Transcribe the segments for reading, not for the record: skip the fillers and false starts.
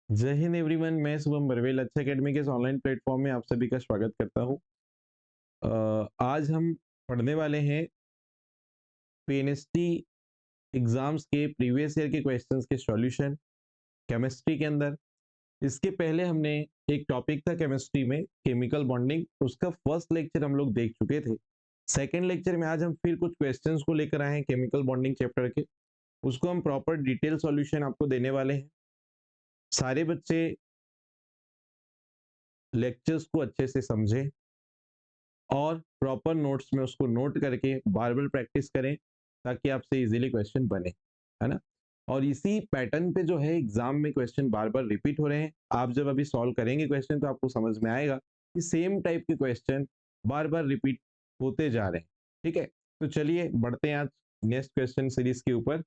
जय हिंद एवरीवन। मैं शुभम बरवेल अच्छा अकेडमी के इस ऑनलाइन प्लेटफॉर्म में आप सभी का स्वागत करता हूं। आज हम पढ़ने वाले हैं पीएनएसटी एग्जाम्स के प्रीवियस ईयर के क्वेश्चंस के सॉल्यूशन केमिस्ट्री के अंदर। इसके पहले हमने एक टॉपिक था केमिस्ट्री में केमिकल बॉन्डिंग, उसका फर्स्ट लेक्चर हम लोग देख चुके थे। सेकेंड लेक्चर में आज हम फिर कुछ क्वेश्चंस को लेकर आए हैं केमिकल बॉन्डिंग चैप्टर के। उसको हम प्रॉपर डिटेल सॉल्यूशन आपको देने वाले हैं। सारे बच्चे लेक्चर्स को अच्छे से समझें और प्रॉपर नोट्स में उसको नोट करके बार बार प्रैक्टिस करें ताकि आपसे इजीली क्वेश्चन बने, है ना। और इसी पैटर्न पे जो है एग्जाम में क्वेश्चन बार बार रिपीट हो रहे हैं। आप जब अभी सॉल्व करेंगे क्वेश्चन तो आपको समझ में आएगा कि सेम टाइप के क्वेश्चन बार बार रिपीट होते जा रहे हैं। ठीक है, तो चलिए बढ़ते हैं आज नेक्स्ट क्वेश्चन सीरीज के ऊपर।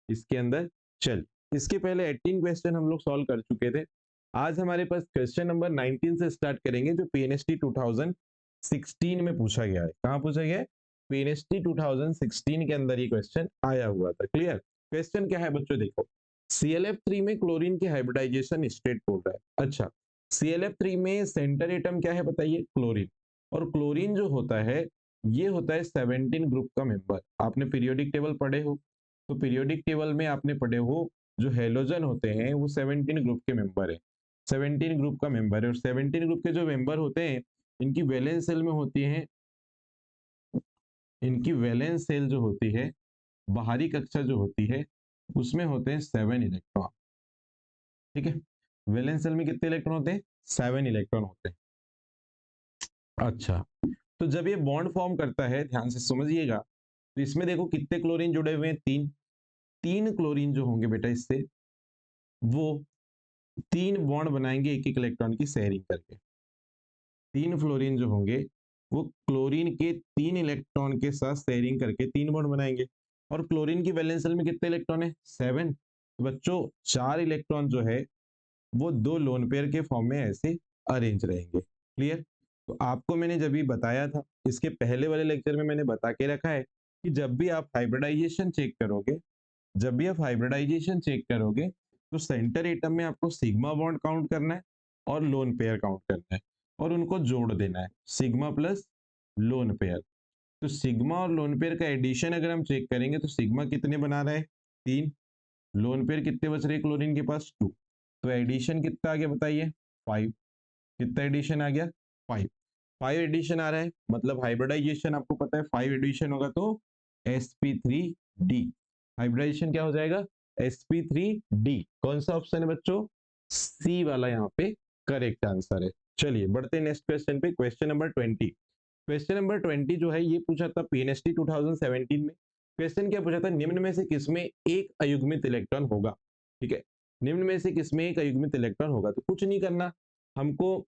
इसके अंदर चल इसके पहले 18 क्वेश्चन हम लोग सॉल्व कर चुके थे। आज हमारे पास क्वेश्चन नंबर 19 से स्टार्ट करेंगे जो पीएनएसटी 2016 में पूछा गया है। कहाँ पूछा गया है? पीएनएसटी 2016 के अंदर ये क्वेश्चन आया हुआ था। क्लियर? क्वेश्चन क्या है बच्चों, देखो। ClF3 में क्लोरीन के हाइब्रिडाइजेशन स्टेट बोल रहा है। अच्छा, ClF3 में सेंटर एटम क्या है बताइए? क्लोरीन। और क्लोरीन जो होता है ये होता है 17 ग्रुप का मेंबर। आपने पीरियोडिक टेबल पढ़े हो, तो पीरियोडिक टेबल में आपने पढ़े हो जो हेलोजन होते हैं वो 17 ग्रुप के मेंबर है। 17 ग्रुप का मेंबर है और 17 ग्रुप के जो मेंबर होते हैं इनकी वैलेंस सेल में होती है, इनकी वैलेंस सेल जो होती है, बाहरी कक्षा जो होती है उसमें होते हैं 7 इलेक्ट्रॉन। ठीक है, वैलेंस सेल में कितने इलेक्ट्रॉन होते हैं? 7 इलेक्ट्रॉन होते हैं। अच्छा, तो जब ये बॉन्ड फॉर्म करता है, ध्यान से समझिएगा, तो इसमें देखो कितने क्लोरीन जुड़े हुए हैं? तीन। तीन क्लोरीन जो होंगे बेटा इससे, वो तीन बॉन्ड बनाएंगे एक एक इलेक्ट्रॉन की शेयरिंग करके। तीन फ्लोरीन जो होंगे वो क्लोरीन के तीन इलेक्ट्रॉन के साथ शेयरिंग करके तीन बॉन्ड बनाएंगे। और क्लोरीन की वैलेंस शेल में कितने इलेक्ट्रॉन है? 7। तो बच्चों चार इलेक्ट्रॉन जो है वो दो लोन पेयर के फॉर्म में ऐसे अरेंज रहेंगे। क्लियर? तो आपको मैंने जब भी बताया था, इसके पहले वाले लेक्चर में मैंने बता के रखा है कि जब भी आप हाइब्रिडाइजेशन चेक करोगे, जब भी आप हाइब्रिडाइजेशन चेक करोगे तो सेंटर एटम में आपको सिग्मा बॉन्ड काउंट करना है और लोन पेयर काउंट करना है और उनको जोड़ देना है, सिग्मा प्लस लोन पेयर। तो सिग्मा और लोन पेयर का एडिशन अगर हम चेक करेंगे तो सिग्मा कितने बना रहा है? 3। लोन पेयर कितने बच रहे हैं क्लोरीन के पास? 2। तो एडिशन कितना आ गया बताइए? 5। कितना एडिशन आ गया? 5। 5 एडिशन आ रहा है, मतलब हाइब्रिडाइजेशन आपको पता है 5 एडिशन होगा तो sp3d। हाइब्रिडाइजेशन क्या हो जाएगा? sp3d। कौन सा ऑप्शन है बच्चों? सी वाला यहाँ पे करेक्ट आंसर है। चलिए बढ़ते हैं नेक्स्ट क्वेश्चन पे। Question number 20। क्वेश्चन नंबर 20 जो है ये पूछा था पीएनएसटी 2017 में। क्वेश्चन क्या पूछा था? निम्न में से किसमें एक अयुग्मित इलेक्ट्रॉन होगा? ठीक है, निम्न में से किसमें एक अयुग्मित इलेक्ट्रॉन होगा? तो कुछ नहीं करना, हमको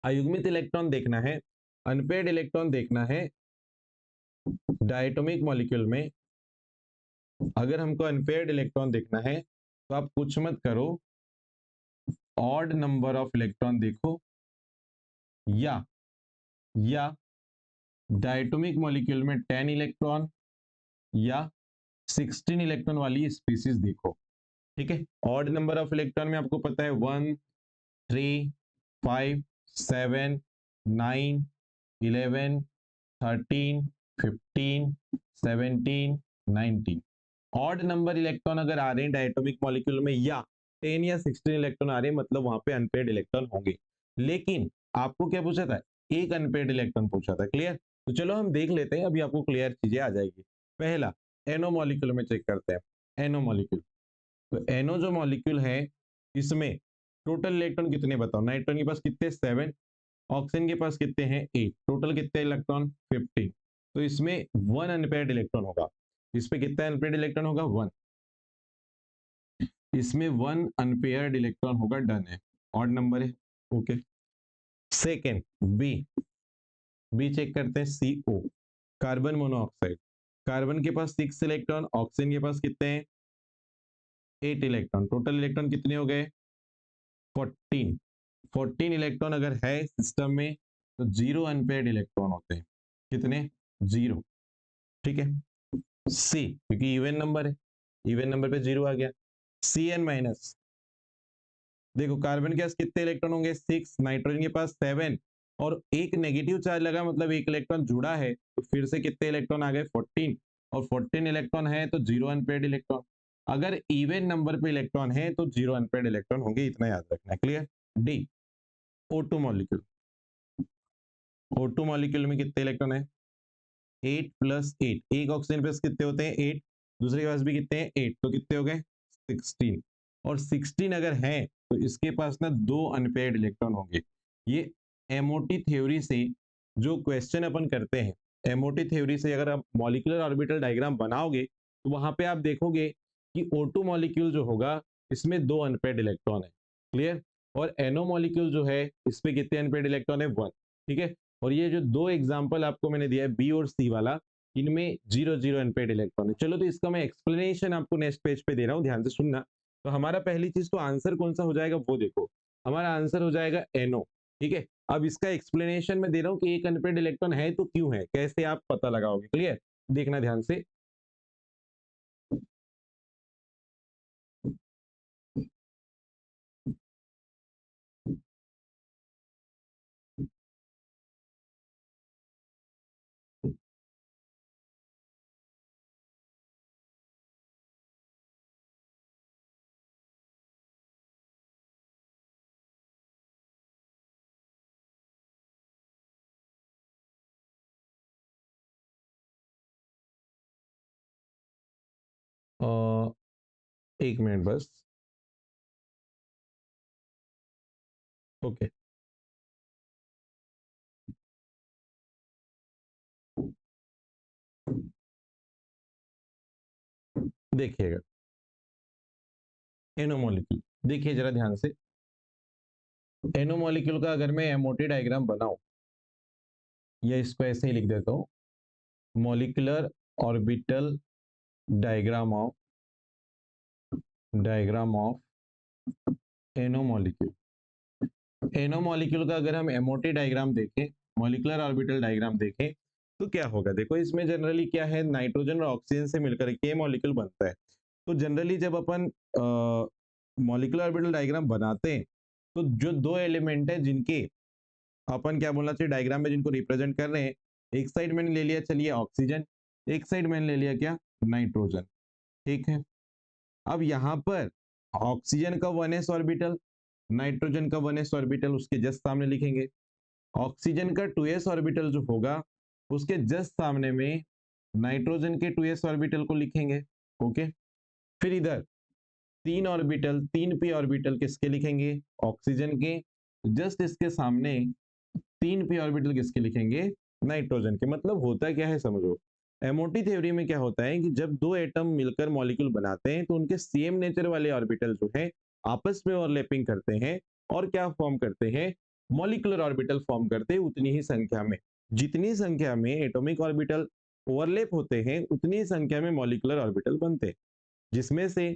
अयुग्मित इलेक्ट्रॉन देखना है, अनपेयर्ड इलेक्ट्रॉन देखना है। डायटोमिक मॉलिक्यूल में अगर हमको अनपेयर्ड इलेक्ट्रॉन देखना है तो आप कुछ मत करो, ऑड नंबर ऑफ इलेक्ट्रॉन देखो, या डायटोमिक मॉलिक्यूल में 10 इलेक्ट्रॉन या 16 इलेक्ट्रॉन वाली स्पीसीज देखो। ठीक है, ऑड नंबर ऑफ इलेक्ट्रॉन में आपको पता है 1, 3, 5, 7, 9, 11, 13, 15, 17, 19। ऑड नंबर इलेक्ट्रॉन अगर आ रहे हैं डायटोमिक मॉलिक्यूल में या 10 या 16 इलेक्ट्रॉन आ रहे हैं, मतलब वहां पे अनपेयर्ड इलेक्ट्रॉन होंगे। लेकिन आपको क्या पूछा था? एक अनपेयर्ड इलेक्ट्रॉन पूछा था। क्लियर? तो चलो हम देख लेते हैं, अभी आपको क्लियर चीजें आ जाएगी। पहला एनो मॉलिक्यूल में चेक करते हैं। एनो मॉलिक्यूल, तो एनो जो मॉलिक्यूल है इसमें टोटल इलेक्ट्रॉन कितने बताओ? नाइट्रोजन के पास कितने? 7। ऑक्सीजन के पास कितने हैं? 8। टोटल कितने इलेक्ट्रॉन? 15। तो इसमें वन अनपेयर्ड इलेक्ट्रॉन होगा। इसमें कितना अनपेयर्ड इलेक्ट्रॉन होगा? 1। इसमें वन अनपेयर्ड इलेक्ट्रॉन होगा। डन है, ऑड नंबर है। Okay, second b. B check करते हैं। CO, carbon monoxide. कार्बन के पास 6 इलेक्ट्रॉन, ऑक्सीजन के पास कितने हैं? 8 इलेक्ट्रॉन। टोटल इलेक्ट्रॉन कितने हो गए? 14। 14 इलेक्ट्रॉन अगर है सिस्टम में तो जीरो अनपेयर्ड इलेक्ट्रॉन होते हैं। कितने? जीरो। ठीक है, सी, क्योंकि इवन नंबर है, इवन नंबर पे जीरो आ गया। Cn माइनस, देखो कार्बन के पास कितने इलेक्ट्रॉन होंगे 6, नाइट्रोजन के पास 7 और एक नेगेटिव चार्ज लगा मतलब एक इलेक्ट्रॉन जुड़ा है तो फिर से कितने इलेक्ट्रॉन आ गए 14 और 14 इलेक्ट्रॉन है तो जीरो अनपेयर्ड इलेक्ट्रॉन। अगर इवन नंबर पे इलेक्ट्रॉन है तो जीरो अनपेयर्ड इलेक्ट्रॉन होंगे, इतना याद रखना है। Clear. D, O2 molecule. O2 molecule में कितने इलेक्ट्रॉन है 8 प्लस 8, एक ऑक्सीजन पे कितने होते हैं 8, दूसरे के पास भी कितने हैं 8, तो कितने हो गए 16 और 16 अगर है तो इसके पास ना दो अनपेयर्ड इलेक्ट्रॉन होंगे। ये एमओटी थ्योरी से जो क्वेश्चन अपन करते हैं, एमओटी थ्योरी से अगर आप मॉलिक्यूलर ऑर्बिटल डायग्राम बनाओगे तो वहां पे आप देखोगे कि O2 मॉलिक्यूल जो होगा इसमें दो अनपेयर्ड इलेक्ट्रॉन है। क्लियर। और NO मॉलिक्यूल जो है इस पे कितने अनपेयर्ड इलेक्ट्रॉन है 1। ठीक है। और ये जो दो एग्जांपल आपको मैंने दिया है बी और सी वाला, इनमें जीरो जीरो अनपेयर्ड इलेक्ट्रॉन है। चलो तो इसका मैं एक्सप्लेनेशन आपको नेक्स्ट पेज पे दे रहा हूँ, ध्यान से सुनना। तो हमारा पहली चीज तो आंसर कौन सा हो जाएगा वो देखो, हमारा आंसर हो जाएगा NO। ठीक है। अब इसका एक्सप्लेनेशन मैं दे रहा हूँ कि एक अनपेयर्ड इलेक्ट्रॉन है तो क्यों है, कैसे आप पता लगाओगे। क्लियर। देखना ध्यान से। एक मिनट बस। ओके। देखिएगा NO मॉलिक्यूल, देखिए जरा ध्यान से। NO मॉलिक्यूल का अगर मैं एमओटी डायग्राम बनाऊं या इसको ऐसे ही लिख देता हूँ, molecular orbital diagram of NO molecule. NO molecule का अगर हम एमओटी डायग्राम देखें, मॉलिक्यूलर ऑर्बिटल डायग्राम देखें तो क्या होगा। देखो इसमें जनरली क्या है, नाइट्रोजन और ऑक्सीजन से मिलकर के मॉलिक्यूल बनता है। तो जनरली जब अपन मॉलिक्यूलर ऑर्बिटल डायग्राम बनाते हैं तो जो दो एलिमेंट है जिनके अपन क्या बोलना चाहिए डायग्राम में जिनको रिप्रेजेंट कर रहे हैं, एक साइड मैंने ले लिया चलिए ऑक्सीजन, एक साइड मैंने ले लिया क्या नाइट्रोजन। ठीक है। अब यहाँ पर ऑक्सीजन का 1s ऑर्बिटल, नाइट्रोजन का 1s ऑर्बिटल उसके जस्ट सामने लिखेंगे। ऑक्सीजन का 2s ऑर्बिटल जो होगा उसके जस्ट सामने में नाइट्रोजन के 2s ऑर्बिटल को लिखेंगे। ओके। फिर इधर तीन ऑर्बिटल, तीन पी ऑर्बिटल किसके लिखेंगे ऑक्सीजन के, जस्ट इसके सामने तीन पी ऑर्बिटल किसके लिखेंगे नाइट्रोजन के। मतलब होता क्या है समझो, एमओटी थ्योरी में क्या होता है कि जब दो एटम मिलकर मॉलिक्यूल बनाते हैं तो उनके सेम नेचर वाले ऑर्बिटल जो है आपस में ओवरलैपिंग करते हैं और क्या फॉर्म करते हैं मॉलिक्यूलर ऑर्बिटल फॉर्म करते हैं उतनी ही संख्या में। जितनी संख्या में एटॉमिक ऑर्बिटल ओवरलैप होते हैं उतनी ही संख्या में मॉलिक्यूलर ऑर्बिटल बनते हैं, जिसमें से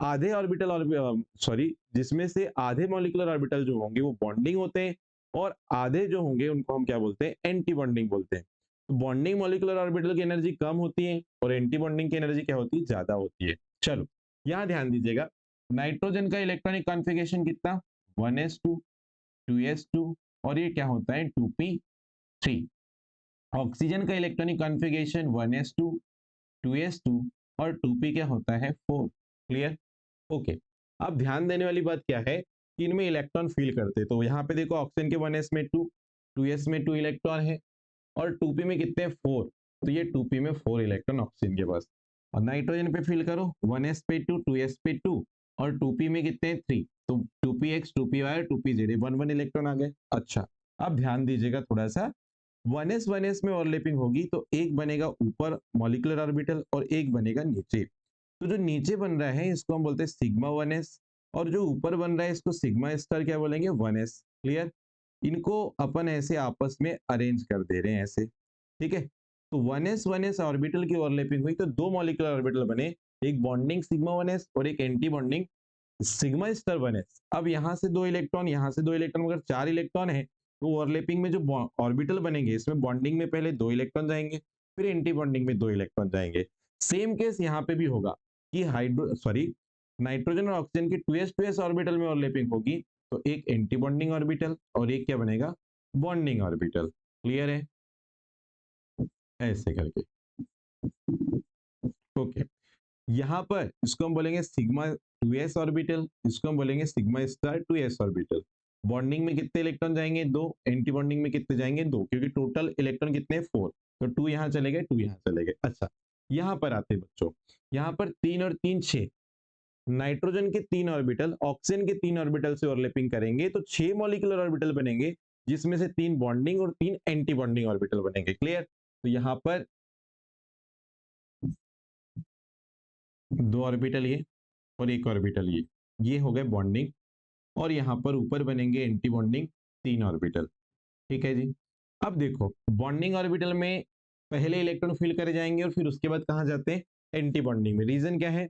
आधे ऑर्बिटल सॉरी जिसमें से आधे मॉलिक्यूलर ऑर्बिटल जो होंगे वो बॉन्डिंग होते हैं और आधे जो होंगे उनको हम क्या बोलते हैं एंटी बॉन्डिंग बोलते हैं। तो बॉन्डिंग मॉलिक्यूलर ऑर्बिटल की एनर्जी कम होती है और एंटी बॉन्डिंग की एनर्जी क्या होती है ज्यादा होती है। चलो यहां ध्यान दीजिएगा, नाइट्रोजन का इलेक्ट्रॉनिक कॉन्फ़िगरेशन कितना 1s2 2s2 और ये क्या होता है 2p3। ऑक्सीजन का इलेक्ट्रॉनिक कॉन्फ़िगरेशन 1s2 2s2 और 2p क्या होता है 4। क्लियर। ओके। अब ध्यान देने वाली बात क्या है कि इनमें इलेक्ट्रॉन फील करते, तो यहाँ पे देखो ऑक्सीजन के 1s में 2, 2s में 2 इलेक्ट्रॉन है और 2p में कितने 4, तो ये 2p में 4 इलेक्ट्रॉन ऑक्सीजन के पास। और नाइट्रोजन पे फील करो 1s पे 2, 2s पे 2 और 2p में कितने 3, तो 2px 2py 2pz 1 इलेक्ट्रॉन आ गए। अच्छा अब ध्यान दीजिएगा थोड़ा सा, 1s में ओवरलैपिंग होगी तो एक बनेगा ऊपर मॉलिक्यूलर ऑर्बिटल और एक बनेगा नीचे। तो जो नीचे बन रहा है इसको हम बोलते हैं सिग्मा 1s और जो ऊपर बन रहा है इसको सिग्मा स्टार क्या बोलेंगे 1s। क्लियर। इनको अपन ऐसे आपस में अरेंज कर दे रहे हैं ऐसे। ठीक है। तो 1s ऑर्बिटल की ओवरलैपिंग हुई तो दो मॉलिक्यूलर ऑर्बिटल बने, एक बॉन्डिंग सिग्मा 1s और एक anti bonding sigma star 1s। अब यहाँ से दो इलेक्ट्रॉन, यहाँ से दो इलेक्ट्रॉन, अगर 4 इलेक्ट्रॉन है तो ओवरलैपिंग में जो ऑर्बिटल बनेंगे इसमें बॉन्डिंग में पहले 2 इलेक्ट्रॉन जाएंगे फिर एंटी बॉन्डिंग में 2 इलेक्ट्रॉन जाएंगे। सेम केस यहाँ पे भी होगा कि हाइड्रो सॉरी नाइट्रोजन और ऑक्सीजन की 2s ऑर्बिटल में ओवरलैपिंग होगी तो एक एंटी बॉन्डिंग ऑर्बिटल और एक क्या बनेगा, बॉन्डिंग ऑर्बिटल। क्लियर है, ऐसे करके। ओके, यहाँ पर इसको हम बोलेंगे सिग्मा 2s ऑर्बिटल, इसको हम बोलेंगे sigma star 2s orbital. Bonding में कितने इलेक्ट्रॉन जाएंगे, दो। एंटी बॉन्डिंग में कितने जाएंगे, दो, क्योंकि टोटल इलेक्ट्रॉन कितने, 4। तो 2 यहाँ चले गए, 2 यहाँ चले गए। अच्छा, यहाँ पर आते बच्चों, यहाँ पर 3 और 3 6, नाइट्रोजन के 3 ऑर्बिटल ऑक्सीजन के 3 ऑर्बिटल से ओवरलैपिंग करेंगे तो 6 मॉलिक्यूलर ऑर्बिटल बनेंगे, जिसमें से 3 बॉन्डिंग और 3 एंटी बॉन्डिंग ऑर्बिटल बनेंगे। क्लियर, तो यहाँ पर 2 ऑर्बिटल ये और 1 ऑर्बिटल ये हो गए बॉन्डिंग, और यहाँ पर ऊपर बनेंगे एंटी बॉन्डिंग 3 ऑर्बिटल। ठीक है जी। अब देखो, बॉन्डिंग ऑर्बिटल में पहले इलेक्ट्रॉन फिल करे जाएंगे और फिर उसके बाद कहाँ जाते हैं, एंटी बॉन्डिंग में। रीजन क्या है,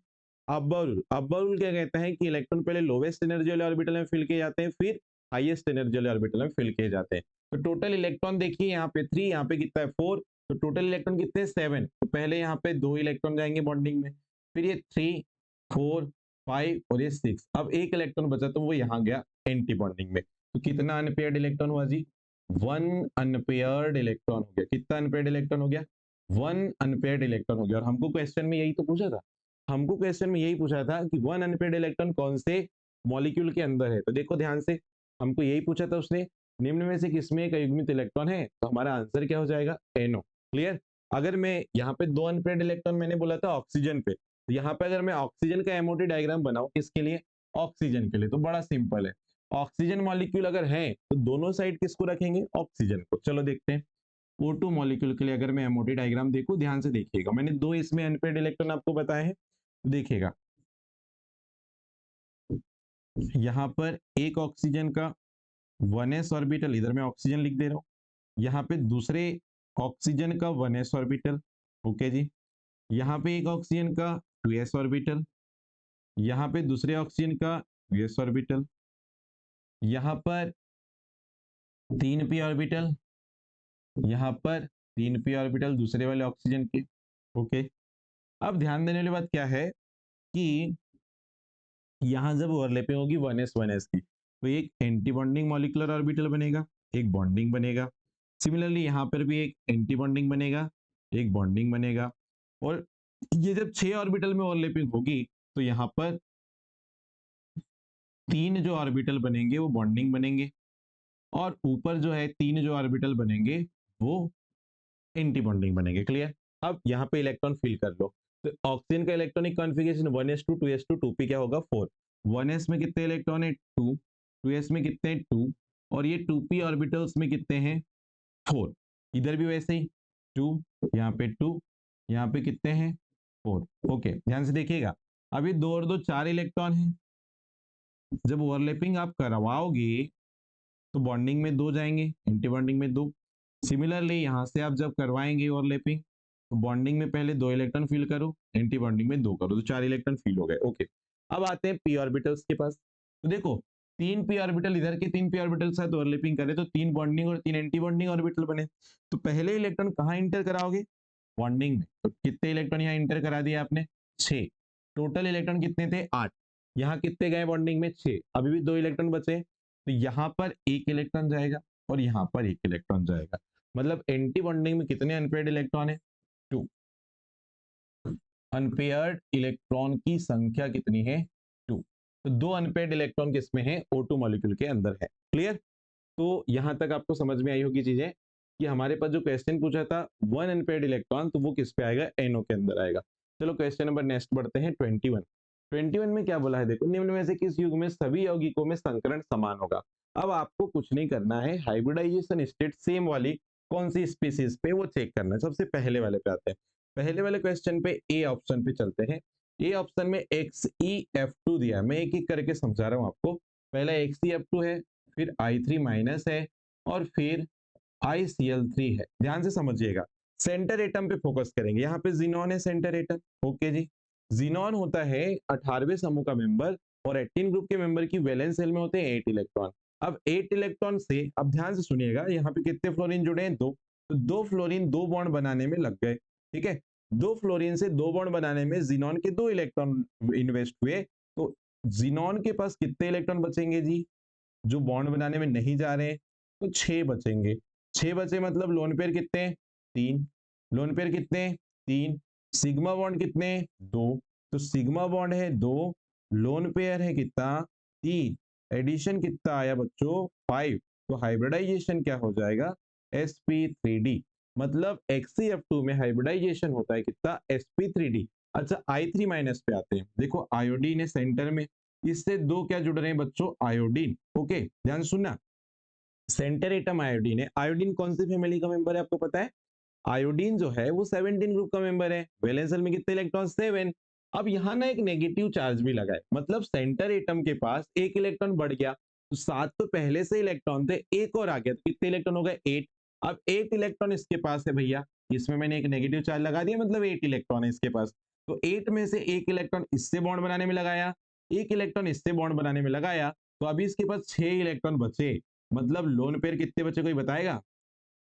अब्बा रूल। अब्बा रूल क्या कहता है कि इलेक्ट्रॉन पहले लोवेस्ट एनर्जी वाले ऑर्बिटल में फिल किए जाते हैं, फिर हाईएस्ट एनर्जी वाले ऑर्बिटल में फिल किए जाते हैं। तो टोटल इलेक्ट्रॉन देखिए, यहाँ पे 3, यहाँ पे कितना है 4, तो टोटल इलेक्ट्रॉन कितने 7। तो पहले यहाँ पे 2 इलेक्ट्रॉन जाएंगे बॉन्डिंग में, फिर ये 3 4 5 और ये 6। अब एक इलेक्ट्रॉन बचा तो वो यहाँ गया एंटी बॉन्डिंग में। तो कितना अनपेयर्ड इलेक्ट्रॉन हुआ जी, 1 अनपेयर्ड इलेक्ट्रॉन हो गया। कितना अनपेयर्ड इलेक्ट्रॉन हो गया, 1 अनपेयर्ड इलेक्ट्रॉन हो गया। और हमको क्वेश्चन में यही तो पूछा था, हमको क्वेश्चन में यही पूछा था कि 1 अनपेयर्ड इलेक्ट्रॉन कौन से मॉलिक्यूल के अंदर है। तो देखो ध्यान से, हमको यही पूछा था उसने, निम्न में से किसमें एक अयुग्मित इलेक्ट्रॉन है, तो हमारा आंसर क्या हो जाएगा, NO। क्लियर। अगर मैं यहाँ पे 2 अनपेयर्ड इलेक्ट्रॉन मैंने बोला था ऑक्सीजन पे, तो यहाँ पे अगर मैं ऑक्सीजन का MOT डायग्राम बनाऊं किसके लिए, ऑक्सीजन के लिए, तो बड़ा सिंपल है। ऑक्सीजन मॉलिक्यूल अगर है तो दोनों साइड किसको रखेंगे, ऑक्सीजन को। चलो देखते हैं, O2 मॉलिक्यूल के लिए अगर मैं MOT डायग्राम देखूं, ध्यान से देखिएगा, मैंने 2 इसमें अनपेयर्ड इलेक्ट्रॉन आपको बताए हैं, देखिएगा यहाँ पर एक ऑक्सीजन का 1s ऑर्बिटल, इधर मैं ऑक्सीजन लिख दे रहा हूँ, यहाँ पे दूसरे ऑक्सीजन का 1s ऑर्बिटल। ओके जी, यहाँ पे एक ऑक्सीजन का 2s ऑर्बिटल, यहाँ पे दूसरे ऑक्सीजन का 2s ऑर्बिटल, यहाँ पर 3p ऑर्बिटल, यहाँ पर 3p ऑर्बिटल दूसरे वाले ऑक्सीजन के। ओके, अब ध्यान देने वाली बात क्या है कि यहाँ जब ओवरलैपिंग होगी 1s की, तो एक एंटी बॉन्डिंग मॉलिक्यूलर ऑर्बिटल बनेगा, एक बॉन्डिंग बनेगा। सिमिलरली यहाँ पर भी एक एंटी बॉन्डिंग बनेगा, एक बॉन्डिंग बनेगा। और ये जब 6 ऑर्बिटल में ओवरलैपिंग होगी तो यहाँ पर 3 जो ऑर्बिटल बनेंगे वो बॉन्डिंग बनेंगे, और ऊपर जो है 3 जो ऑर्बिटल बनेंगे वो एंटी बॉन्डिंग बनेंगे। क्लियर। अब यहाँ पे इलेक्ट्रॉन फिल कर लो, तो ऑक्सीजन का electronic configuration 1s2 2s2 2p क्या होगा 4। 1s में कितने इलेक्ट्रॉन है 2, 2s में कितने हैं 2, और ये 2p ऑर्बिटल्स में कितने हैं 4। इधर भी वैसे ही 2, यहाँ पे 2, यहाँ पे कितने हैं 4। ओके, ध्यान से देखिएगा, अभी 2 और 2 4 इलेक्ट्रॉन हैं। जब ओवरलैपिंग आप करवाओगे तो बॉन्डिंग में 2 जाएंगे, एंटी बॉन्डिंग में 2। सिमिलरली यहाँ से आप जब करवाएंगे ओवरलैपिंग, तो बॉन्डिंग में पहले 2 इलेक्ट्रॉन फिल करो, एंटी बॉन्डिंग में 2 करो, तो 4 इलेक्ट्रॉन फिल हो गए। ओके, अब आते हैं p ऑर्बिटल्स के पास। तो देखो 3 p ऑर्बिटल, इधर के 3 p ऑर्बिटल साथ ओवरलैपिंग करे तो 3 बॉन्डिंग और 3 एंटी बॉन्डिंग ऑर्बिटल बने। तो पहले इलेक्ट्रॉन कहाँ इंटर कराओगे, बॉन्डिंग में। तो कितने इलेक्ट्रॉन यहाँ इंटर करा दिया आपने, 6। टोटल इलेक्ट्रॉन कितने थे 8, यहाँ कितने गए बॉन्डिंग में 6, अभी भी 2 इलेक्ट्रॉन बचे। तो यहाँ पर 1 इलेक्ट्रॉन जाएगा और यहाँ पर 1 इलेक्ट्रॉन जाएगा, मतलब एंटी बॉन्डिंग में कितने अनपेयर्ड इलेक्ट्रॉन है 2। अनपेयर्ड इलेक्ट्रॉन की संख्या कितनी है 2। तो 2 अनपेयर्ड इलेक्ट्रॉन किसमें है, O2 मॉलिक्यूल के अंदर है। क्लियर। तो यहां तक आपको समझ में आई होगी चीजें कि हमारे पास जो क्वेश्चन पूछा था 1 अनपेयर्ड इलेक्ट्रॉन, तो वो किस पे आएगा, NO के अंदर आएगा। चलो क्वेश्चन नंबर नेक्स्ट बढ़ते हैं 21। 21 में क्या बोला है, देखो निम्न में से किस युग में सभी यौगिकों में संकरण समान होगा। अब आपको कुछ नहीं करना है, हाइब्रिडाइजेशन स्टेट सेम वाली कौन सी स्पीसीज पे वो चेक करना है। सबसे पहले वाले पे आते हैं, पहले वाले क्वेश्चन पे ए ऑप्शन पे चलते हैं। ए ऑप्शन में XeF2 दिया है, मैं एक एक करके समझा रहा हूँ आपको। पहला XeF2 है, फिर I3 माइनस है, और फिर ICl3 है। ध्यान से समझिएगा, सेंटर एटम पे फोकस करेंगे। यहाँ पे जीनॉन है सेंटर एटम। ओके जी, जीनॉन होता है 18वें समूह का मेंबर, और 18 ग्रुप के मेंबर की वैलेंस शेल में होते हैं 8 इलेक्ट्रॉन। अब 8 इलेक्ट्रॉन से, अब ध्यान से सुनिएगा, यहाँ पे कितने फ्लोरीन जुड़े हैं 2, तो 2 फ्लोरीन 2 बॉन्ड बनाने में लग गए। ठीक है, 2 फ्लोरीन से 2 बॉन्ड बनाने में जीनॉन के 2 इलेक्ट्रॉन इन्वेस्ट हुए, तो जिनॉन के पास कितने इलेक्ट्रॉन बचेंगे जी, जो बॉन्ड बनाने में नहीं जा रहे हैं? तो 6 बचेंगे। 6 बचे मतलब लोन पेयर कितने? 3। लोन पेयर कितने? 3। सिग्मा बॉन्ड कितने? 2। तो सिग्मा बॉन्ड है 2, लोन पेयर है कितना? 3। एडिशन कितना आया बच्चों? 5। तो हाइब्रिडाइजेशन क्या हो जाएगा? sp3d। मतलब XeF2 में हाइब्रिडाइजेशन होता है कितना? sp3d। अच्छा I3 माइनस पे आते हैं। देखो आयोडीन है सेंटर में, इससे दो क्या जुड़ रहे हैं बच्चों? आयोडीन। ओके, ध्यान सुनना, सेंटर एटम आयोडीन है। आयोडीन कौन सी फैमिली का मेंबर है आपको पता है? आयोडीन जो है वो 17 ग्रुप का मेंबर है। वैलेंस शेल में कितने इलेक्ट्रॉन? 7। अब यहाँ ना एक नेगेटिव चार्ज भी लगा है, मतलब सेंटर एटम के पास एक इलेक्ट्रॉन बढ़ गया, तो 7 तो पहले से इलेक्ट्रॉन थे, एक और आ गया, तो कितने इलेक्ट्रॉन हो गए? 8। अब 8 इलेक्ट्रॉन इसके पास है भैया, इसमें मैंने एक नेगेटिव चार्ज लगा दिया, मतलब 8 इलेक्ट्रॉन है इसके पास। तो 8 में से एक इलेक्ट्रॉन इससे बॉन्ड बनाने में लगाया, एक इलेक्ट्रॉन इससे बॉन्ड बनाने में लगाया, तो अभी इसके पास 6 इलेक्ट्रॉन बचे। मतलब लोन पेयर कितने बचे, कोई बताएगा?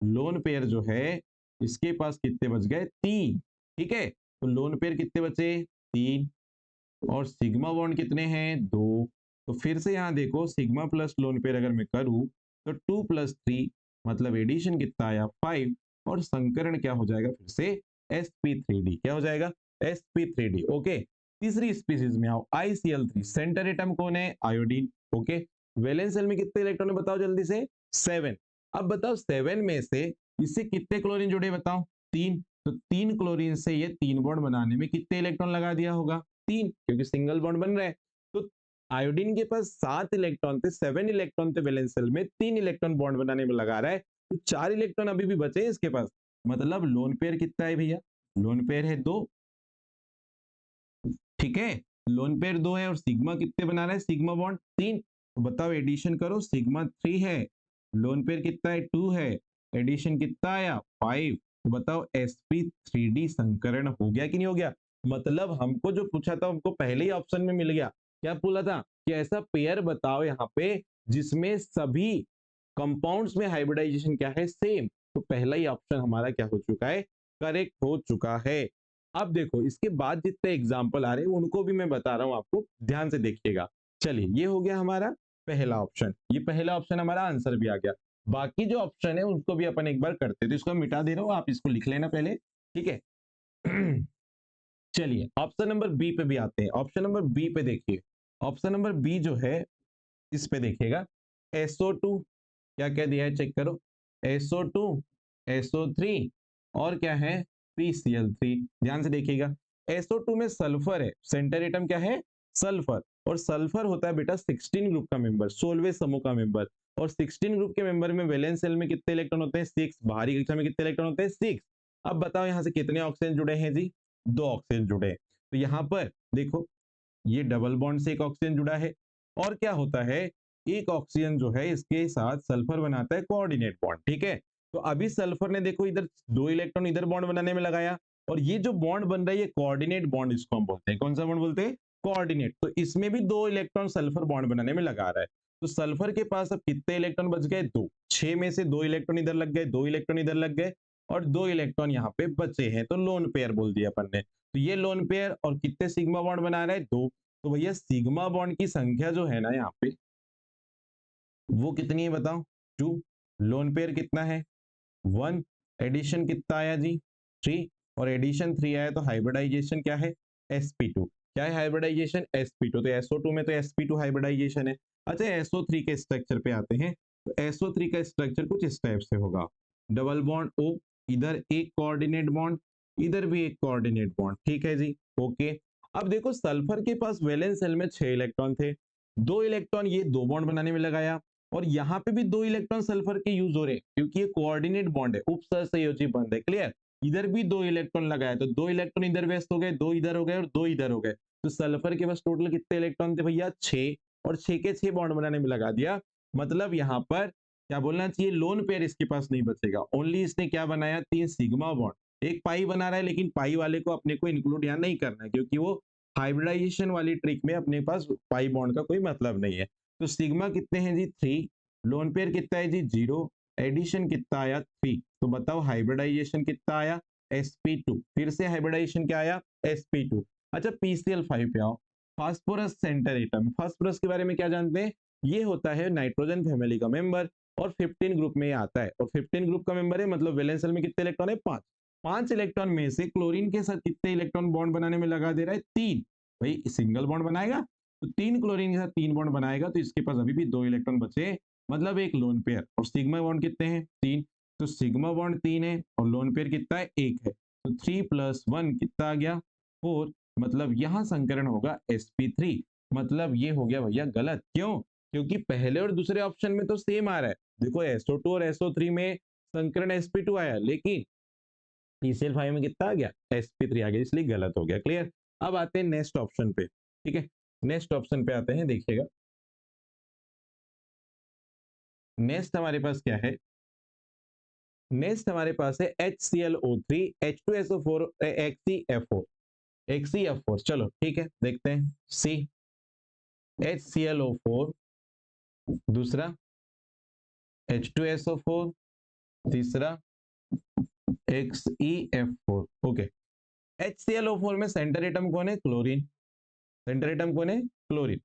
लोन पेयर जो है इसके पास कितने बच गए? 3। ठीक है, तो लोन पेयर कितने बचे? 3। और सिग्मा बॉन्ड कितने हैं? 2। तो फिर से यहां देखो, सिग्मा प्लस लोन पेयर अगर मैं करूं तो 2 + 3, मतलब एडिशन कितना आया? 5। और संकरण क्या हो जाएगा फिर से? sp3d। क्या हो जाएगा? sp3d। ओके, तीसरी स्पीसीज में आओ, ICl3। सेंटर एटम कौन है? आयोडीन। ओके, वैलेंस शेल में कितने इलेक्ट्रॉन है बताओ जल्दी से? 7। अब बताओ 7 में से इससे कितने क्लोरीन जुड़े बताओ? 3। तो 3 क्लोरीन से ये 3 बॉन्ड बनाने में कितने इलेक्ट्रॉन लगा दिया होगा? 3, क्योंकि सिंगल बॉन्ड बन रहा है। तो आयोडीन के पास 7 इलेक्ट्रॉन थे, 7 इलेक्ट्रॉन थे वैलेंस शेल में, 3 इलेक्ट्रॉन बॉन्ड बनाने में लगा रहा है, तो 4 इलेक्ट्रॉन अभी भी बचे हैं इसके पास। मतलब लोन पेयर कितना है भैया? लोन पेयर है 2। ठीक है, लोन पेयर 2 है, और सिग्मा कितने बना रहा है? Sigma bond 3। तो बताओ एडिशन करो, सिग्मा 3 है, लोन पेयर कितना है? 2 है, एडिशन कितना आया? 5। तो बताओ sp3d संकरण हो गया कि नहीं हो गया? मतलब हमको जो पूछा था हमको पहले ही ऑप्शन में मिल गया। क्या बोला था कि ऐसा पेयर बताओ यहाँ पे जिसमें सभी कंपाउंड्स में हाइब्रिडाइजेशन क्या है? सेम। तो पहला ही ऑप्शन हमारा क्या हो चुका है? करेक्ट हो चुका है। अब देखो इसके बाद जितने एग्जाम्पल आ रहे हैं उनको भी मैं बता रहा हूं आपको, ध्यान से देखिएगा। चलिए, ये हो गया हमारा पहला ऑप्शन, ये पहला ऑप्शन हमारा आंसर भी आ गया। बाकी जो ऑप्शन है उनको भी अपन एक बार करते, तो इसको मिटा दे रहा हूं, आप इसको लिख लेना पहले। ठीक है। चलिए ऑप्शन नंबर बी पे भी आते हैं। ऑप्शन नंबर बी पे देखिए, ऑप्शन नंबर बी जो है इस पे देखिएगा, SO2 क्या क्या दिया है चेक करो, SO2, SO3 और क्या है? PCl3। ध्यान से देखिएगा, SO2 में सल्फर है, सेंटर एटम क्या है? सल्फर। और सल्फर होता है बेटा 16 ग्रुप का मेंबर, 16वें समूह का मेंबर। और 16 ग्रुप के मेंबर में वैलेंस शेल में कितने इलेक्ट्रॉन होते हैं? 6। बाहरी कक्षा में कितने इलेक्ट्रॉन होते हैं? 6। अब बताओ यहां से कितने ऑक्सीजन जुड़े हैं जी? 2 ऑक्सीजन जुड़े हैं। तो यहां पर देखो, ये डबल बॉन्ड से एक ऑक्सीजन जुड़ा है, और क्या होता है, एक ऑक्सीजन जो है इसके साथ सल्फर बनाता है कोऑर्डिनेट बॉन्ड। ठीक है, तो अभी सल्फर ने देखो इधर 2 इलेक्ट्रॉन इधर बॉन्ड बनाने में लगाया, और ये जो बॉन्ड बन रहा है ये कोऑर्डिनेट बॉन्ड इसको हम बोलते हैं। कौन सा बॉन्ड बोलते हैं? कोऑर्डिनेट। तो इसमें भी 2 इलेक्ट्रॉन सल्फर बॉन्ड बनाने में लगा रहा है। तो सल्फर के पास अब कितने इलेक्ट्रॉन बच गए? 2। 6 में से 2 इलेक्ट्रॉन इधर लग गए, 2 इलेक्ट्रॉन इधर लग गए, और 2 इलेक्ट्रॉन यहाँ पे बचे हैं, तो लोन पेयर बोल दिया अपन ने। तो ये लोन पेयर, और कितने सिग्मा बॉन्ड बना रहा है? 2। तो भैया सिग्मा बॉन्ड की संख्या जो है ना यहाँ पे, वो कितनी है बताओ? 2। लोन पेयर कितना है? 1। एडिशन कितना आया जी? 3। और एडिशन 3 आया, तो हाइब्रिडाइजेशन क्या है? sp2। क्या है हाइब्रिडाइजेशन? sp2। तो SO2 में तो sp2 हाइब्रिडाइजेशन है। अच्छा, SO3 के स्ट्रक्चर पे आते हैं। तो SO3 का स्ट्रक्चर कुछ इस टाइप से होगा, डबल बॉन्ड O, इधर एक कोऑर्डिनेट बॉन्ड, इधर भी एक कोऑर्डिनेट बॉन्ड। ठीक है जी, ओके। अब देखो सल्फर के पास वैलेंस शेल में 6 इलेक्ट्रॉन थे, 2 इलेक्ट्रॉन ये 2 बॉन्ड बनाने में लगाया, और यहाँ पे भी 2 इलेक्ट्रॉन सल्फर के यूज हो रहे हैं, क्योंकि ये कोऑर्डिनेट बॉन्ड है, उपसहसंयोजी बंध है। क्लियर? इधर भी 2 इलेक्ट्रॉन लगाया, तो 2 इलेक्ट्रॉन इधर वेस्ट हो गए, 2 इधर हो गए, और 2 इधर हो गए। तो सल्फर के पास टोटल कितने इलेक्ट्रॉन थे भैया? 6। और 6 के 6 बॉन्ड बनाने में लगा दिया। मतलब यहाँ पर क्या बोलना चाहिए? लोन पेयर इसके पास नहीं बचेगा। ओनली इसने क्या बनाया? 3 सिग्मा बॉन्ड। एक पाई बना रहा है, लेकिन पाई वाले को अपने को इंक्लूड यहाँ नहीं करना है, क्योंकि वो हाइब्रिडाइजेशन वाली ट्रिक में अपने पास पाई बॉन्ड का कोई मतलब नहीं है। तो सिग्मा कितने हैं जी? 3। लोन पेयर कितना है जी? 0। एडिशन कितना आया? 3। तो बताओ हाइब्रिडाइजेशन कितना आया? sp2। फिर से हाइब्रिडाइजेशन क्या आया? sp2। अच्छा, PCl5 पे आओ। Phosphorus centre atom. फास्फोरस के बारे में क्या जानते हैं? ये होता है नाइट्रोजन फैमिली का मेंबर और 15 ग्रुप में आता है, और 15 ग्रुप का मेंबर है, मतलब वैलेंस शेल में कितने इलेक्ट्रॉन है? 5। 5 इलेक्ट्रॉन में से क्लोरीन के साथ कितने इलेक्ट्रॉन बॉन्ड बनाने में लगा दे रहा है? 3। भाई सिंगल बॉन्ड बनाएगा तो 3 क्लोरीन के साथ 3 बॉन्ड बनाएगा, तो इसके पास अभी भी 2 इलेक्ट्रॉन बचे, मतलब एक लोन पेयर। और सिग्मा बॉन्ड कितने हैं? 3। तो सिग्मा बॉन्ड 3 है और लोन पेयर कितना है? 1 है। तो 3 + 1 कितना आ गया? 4। मतलब यहां संकरण होगा sp3। मतलब ये हो गया भैया गलत। क्यों? क्योंकि पहले और दूसरे ऑप्शन में तो सेम आ रहा है। देखो SO2 और SO3 में संकरण sp2 आया, लेकिन PCl5 में कितना आ गया? sp3 आ गया, इसलिए गलत हो गया। क्लियर? अब आते हैं नेक्स्ट ऑप्शन पे। ठीक है, नेक्स्ट ऑप्शन पे आते हैं, देखिएगा। नेक्स्ट हमारे पास क्या है? नेक्स्ट हमारे पास है HClO3 H2SO4 HCF4 HCF4। चलो ठीक है, देखते हैं। C HClO4, दूसरा H2SO4, तीसरा XeF4। ओके, HClO4 में सेंटर एटम कौन है? क्लोरीन। सेंटर एटम कौन है? क्लोरीन।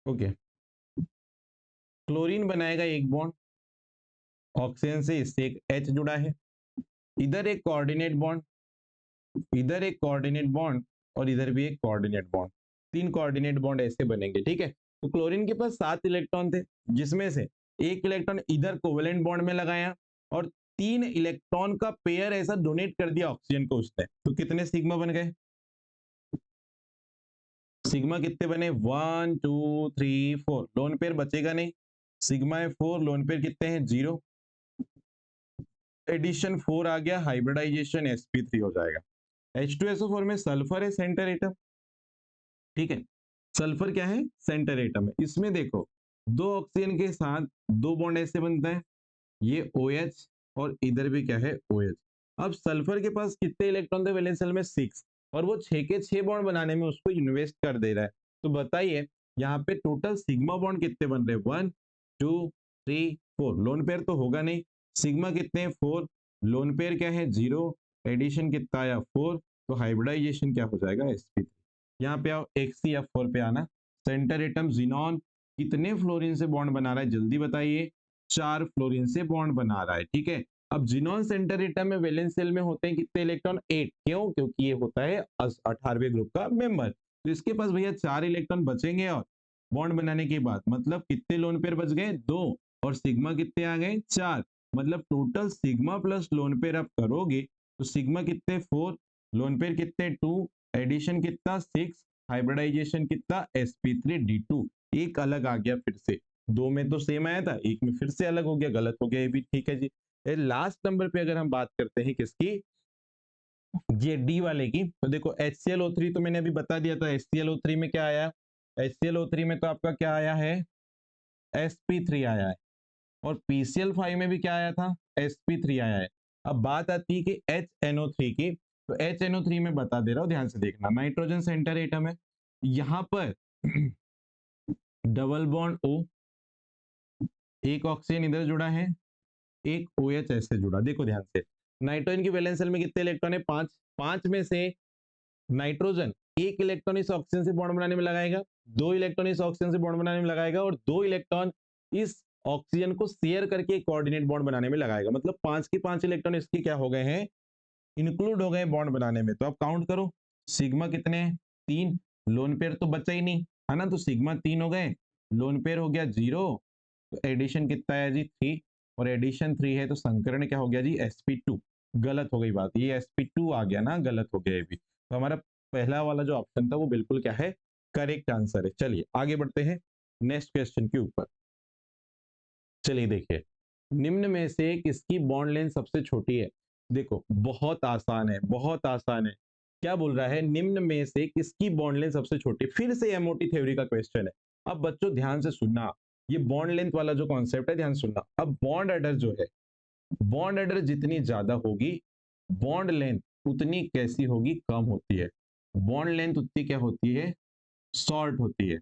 ओके, क्लोरीन बनाएगा एक बॉन्ड, ऑक्सीजन से इससे एक H जुड़ा है, इधर एक कोऑर्डिनेट बॉन्ड, इधर एक कोऑर्डिनेट बॉन्ड, और इधर भी एक कोऑर्डिनेट बॉन्ड। 3 कोऑर्डिनेट बॉन्ड ऐसे बनेंगे। ठीक है, तो क्लोरीन के पास 7 इलेक्ट्रॉन थे, जिसमें से एक इलेक्ट्रॉन इधर कोवेलेंट बॉन्ड में लगाया, और 3 इलेक्ट्रॉन का पेयर ऐसा डोनेट कर दिया ऑक्सीजन को उसने। तो कितने सिग्मा बन गए? सिग्मा कितने बने? 1 2 3 4। लोन पेयर बचेगा नहीं, सिग्मा है 4, लोन पेयर कितने हैं? 0। एडिशन 4 आ गया, हाइब्रिडाइजेशन sp3 हो जाएगा। H2SO4 में सल्फर है सेंटर एटम। ठीक है, सल्फर क्या है? सेंटर एटम है। इसमें देखो, 2 ऑक्सीजन के साथ 2 बॉन्ड ऐसे बनता है, ये OH, और इधर भी क्या है? OH। अब सल्फर के पास कितने इलेक्ट्रॉन थे वैलेंस शेल में? 6, और वो 6 के 6 बॉन्ड बनाने में उसको इन्वेस्ट कर दे रहा है। तो बताइए यहाँ पे टोटल सिग्मा बॉन्ड कितने बन रहे हैं? 1 2 3 4। लोन पेयर तो होगा नहीं, सिग्मा कितने? 4। लोन पेयर क्या है? 0। एडिशन कितना आया? 4। तो हाइब्रिडाइजेशन क्या हो जाएगा? sp3। यहाँ पे आओ, XeF4 पे आना। सेंटर एटम जिनॉन कितने फ्लोरीन से बॉन्ड बना रहा है? जल्दी बताइए। 4 फ्लोरीन से बॉन्ड बना रहा है। ठीक है, अब जिनॉन सेंटर एटम में वैलेंस शेल में होते हैं कितने इलेक्ट्रॉन? 8। क्यों? क्योंकि ये होता है 18वें ग्रुप का मेंबर। तो इसके पास भैया 4 इलेक्ट्रॉन बचेंगे, और बॉन्ड बनाने के बाद मतलब कितने लोन पेयर बच गए? 2। और सिग्मा कितने आ गए? 4। मतलब total sigma plus lone pair आप करोगे तो सिग्मा कितने? 4। लोन पेयर कितने? 2। एडिशन कितना? 6। हाइब्रिडाइजेशन कितना? sp3d2। एक अलग आ गया फिर से, 2 में तो सेम आया था, एक में फिर से अलग हो गया, गलत हो गया ये भी। ठीक है जी। लास्ट नंबर पे अगर हम बात करते हैं किसकी? ये डी वाले की, तो देखो HClO3 तो मैंने अभी बता दिया था। HClO3 में क्या आया? HClO3 में तो आपका क्या आया है? sp3 आया है। और PCl5 में भी क्या आया था? sp3 आया है। अब बात आती है कि HNO3 की, तो HNO3 में बता दे रहा हूं, ध्यान से देखना। नाइट्रोजन सेंटर एटम है, यहां पर डबल बॉन्ड O, एक ऑक्सीजन इधर जुड़ा है, एक OH ऐसे जुड़ा। देखो ध्यान से, नाइट्रोजन की वैलेंस शेल में कितने इलेक्ट्रॉन है? 5। 5 में से नाइट्रोजन एक इलेक्ट्रॉन इस ऑक्सीजन से बॉन्ड बनाने में लगाएगा, 2 इलेक्ट्रॉन इस ऑक्सीजन से बॉन्ड बनाने में लगाएगा, और 2 इलेक्ट्रॉन इस ऑक्सीजन को शेयर करके कोऑर्डिनेट बॉन्ड बनाने में लगाएगा। मतलब 5 की 5 इलेक्ट्रॉन इसके क्या हो गए हैं? इंक्लूड हो गए बॉन्ड बनाने में। तो आप काउंट करो, सिग्मा कितने हैं? 3। लोन पेयर तो बचा ही नहीं है ना, तो सिग्मा 3 हो गए, लोन पेयर हो गया 0। तो एडिशन कितना है जी? 3। और एडिशन 3 है तो संकरण क्या हो गया जी? sp2। गलत हो गई बात, ये sp2 आ गया ना, गलत हो गया ये भी। तो हमारा पहला वाला जो ऑप्शन था वो बिल्कुल क्या है? करेक्ट आंसर है। चलिए आगे बढ़ते हैं नेक्स्ट क्वेश्चन के ऊपर। चलिए देखिए, निम्न में से किसकी बॉन्ड लेंथ सबसे छोटी है? देखो बहुत आसान है, बहुत आसान है। क्या बोल रहा है? निम्न में से किसकी बॉन्ड लेंथ सबसे छोटी? फिर से एमओटी थ्योरी का क्वेश्चन है। अब बच्चों ध्यान से सुनना, ये बॉन्ड लेंथ वाला जो कॉन्सेप्ट है, ध्यान से सुनना। अब बॉन्ड ऑर्डर जो है, बॉन्ड ऑर्डर जितनी ज्यादा होगी, बॉन्ड लेंथ उतनी कैसी होगी? कम होती है। बॉन्ड लेंथ उतनी क्या होती है? शॉर्ट होती है।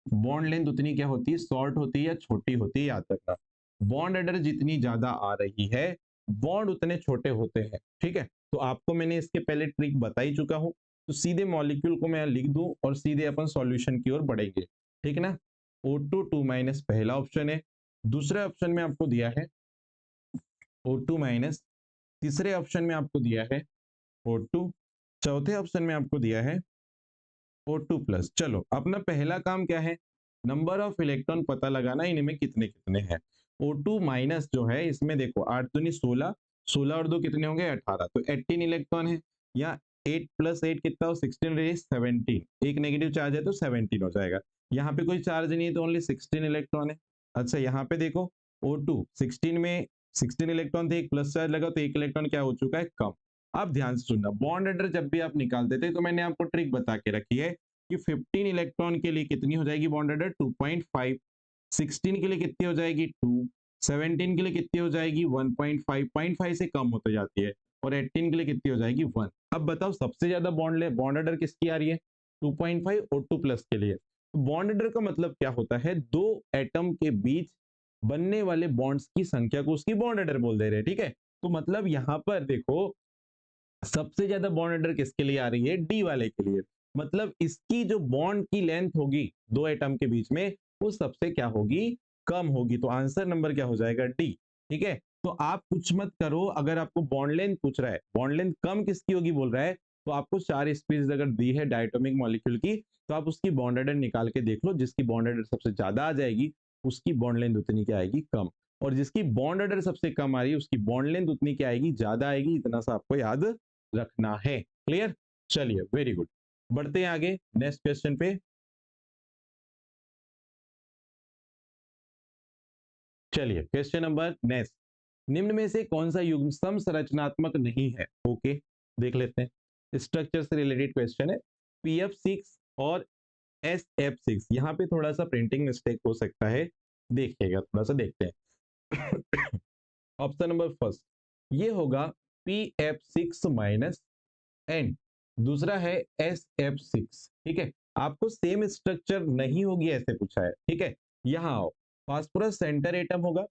बॉन्ड लेंथ उतनी क्या होती है? शॉर्ट होती है या छोटी होती है? याद रखना, बॉन्ड ऑर्डर जितनी ज्यादा आ रही है, बॉन्ड उतने छोटे होते हैं। ठीक है, तो आपको मैंने इसके पहले ट्रिक बता ही चुका हूं। तो सीधे मॉलिक्यूल को मैं लिख दूं और सीधे अपन सॉल्यूशन की ओर बढ़ेंगे, ठीक है ना। O2 2 माइनस पहला ऑप्शन है। दूसरे ऑप्शन में आपको दिया है O2 माइनस। तीसरे ऑप्शन में आपको दिया है O2। चौथे ऑप्शन में आपको दिया है O2 प्लस। चलो अपना पहला काम क्या है, नंबर ऑफ इलेक्ट्रॉन पता लगाना, इनमें कितने कितने हैं। O2 माइनस जो है इसमें देखो 8 दूनी 16, 16 और 2 कितने होंगे 18, तो 18 इलेक्ट्रॉन है। या 8 प्लस 8 कितना हो 16 रही 17, एक नेगेटिव चार्ज है तो 17 हो जाएगा। यहाँ पे कोई चार्ज नहीं है तो ओनली 16 इलेक्ट्रॉन है। अच्छा यहाँ पे देखो O2 16 में 16 इलेक्ट्रॉन थे, एक प्लस चार्ज लगा तो एक इलेक्ट्रॉन क्या हो चुका है कम। अब ध्यान से सुनना, बॉन्ड ऑर्डर जब भी आप निकालते थे तो मैंने आपको ट्रिक बता के रखी है कि 15 इलेक्ट्रॉन के लिए कितनी हो जाएगी बॉन्ड ऑर्डर 2.5, 16 के लिए कितनी हो जाएगी 2, 17 के लिए कितनी हो जाएगी 1.5, 0.5 से कम होते जाती है, और 18 के लिए कितनी हो जाएगी 1। अब बताओ सबसे ज्यादा बॉन्ड ऑर्डर किसकी आ रही है 2.5 और 2 प्लस के लिए। बॉन्ड ऑर्डर का मतलब क्या होता है, दो एटम के बीच बनने वाले बॉन्ड्स की संख्या को उसकी बॉन्ड ऑर्डर बोल दे रहे हैं, ठीक है। तो मतलब यहां पर देखो सबसे ज्यादा बॉन्ड ऑर्डर किसके लिए आ रही है डी वाले के लिए, मतलब इसकी जो बॉन्ड की लेंथ होगी दो एटम के बीच में वो सबसे क्या होगी कम होगी, तो आंसर नंबर क्या हो जाएगा डी, ठीक है। तो आप कुछ मत करो, अगर आपको बॉन्ड लेंथ पूछ रहा है बॉन्ड लेंथ कम किसकी होगी बोल रहा है, तो आपको 4 स्पीसीज अगर दी है डायटोमिक मॉलिक्यूल की तो आप उसकी बॉन्ड ऑर्डर निकाल के देख लो, जिसकी बॉन्ड ऑर्डर सबसे ज्यादा आ जाएगी उसकी बॉन्ड लेंथ उतनी क्या आएगी कम, और जिसकी बॉन्ड ऑर्डर सबसे कम आ रही है उसकी बॉन्ड लेंथ उतनी क्या आएगी ज्यादा आएगी, इतना सा आपको याद रखना है। क्लियर, चलिए वेरी गुड, बढ़ते हैं आगे नेक्स्ट क्वेश्चन पे। चलिए क्वेश्चन नंबर नेक्स्ट, निम्न में से कौन सा युग्म समसंरचनात्मक नहीं है। ओके देख लेते हैं, स्ट्रक्चर से रिलेटेड क्वेश्चन है। PF6 और SF6, यहाँ पे थोड़ा सा प्रिंटिंग मिस्टेक हो सकता है, देखिएगा थोड़ा सा देखते हैं। ऑप्शन नंबर फर्स्ट ये होगा PF6 माइनस एंड दूसरा है SF6, ठीक है। आपको सेम स्ट्रक्चर नहीं होगी ऐसे पूछा है, ठीक है। यहाँ आओ, फास्फोरस सेंटर एटम होगा,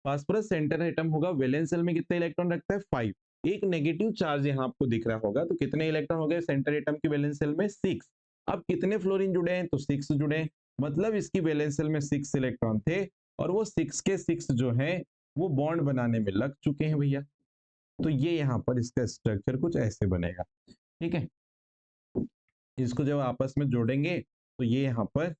फास्फोरस सेंटर एटम होगा, वैलेंस शेल में कितने इलेक्ट्रॉन रखता है 5, एक नेगेटिव चार्ज यहाँ आपको दिख रहा होगा, तो कितने इलेक्ट्रॉन हो गए सेंटर एटम की वैलेंस शेल में 6। अब कितने फ्लोरीन जुड़े हैं तो 6 जुड़े हैं, मतलब इसकी वैलेंस शेल में 6 इलेक्ट्रॉन थे और वो 6 के 6 जो है वो बॉन्ड बनाने में लग चुके हैं भैया। तो ये यहाँ पर इसका स्ट्रक्चर कुछ ऐसे बनेगा, ठीक है। इसको जब आपस में जोड़ेंगे तो ये यहाँ पर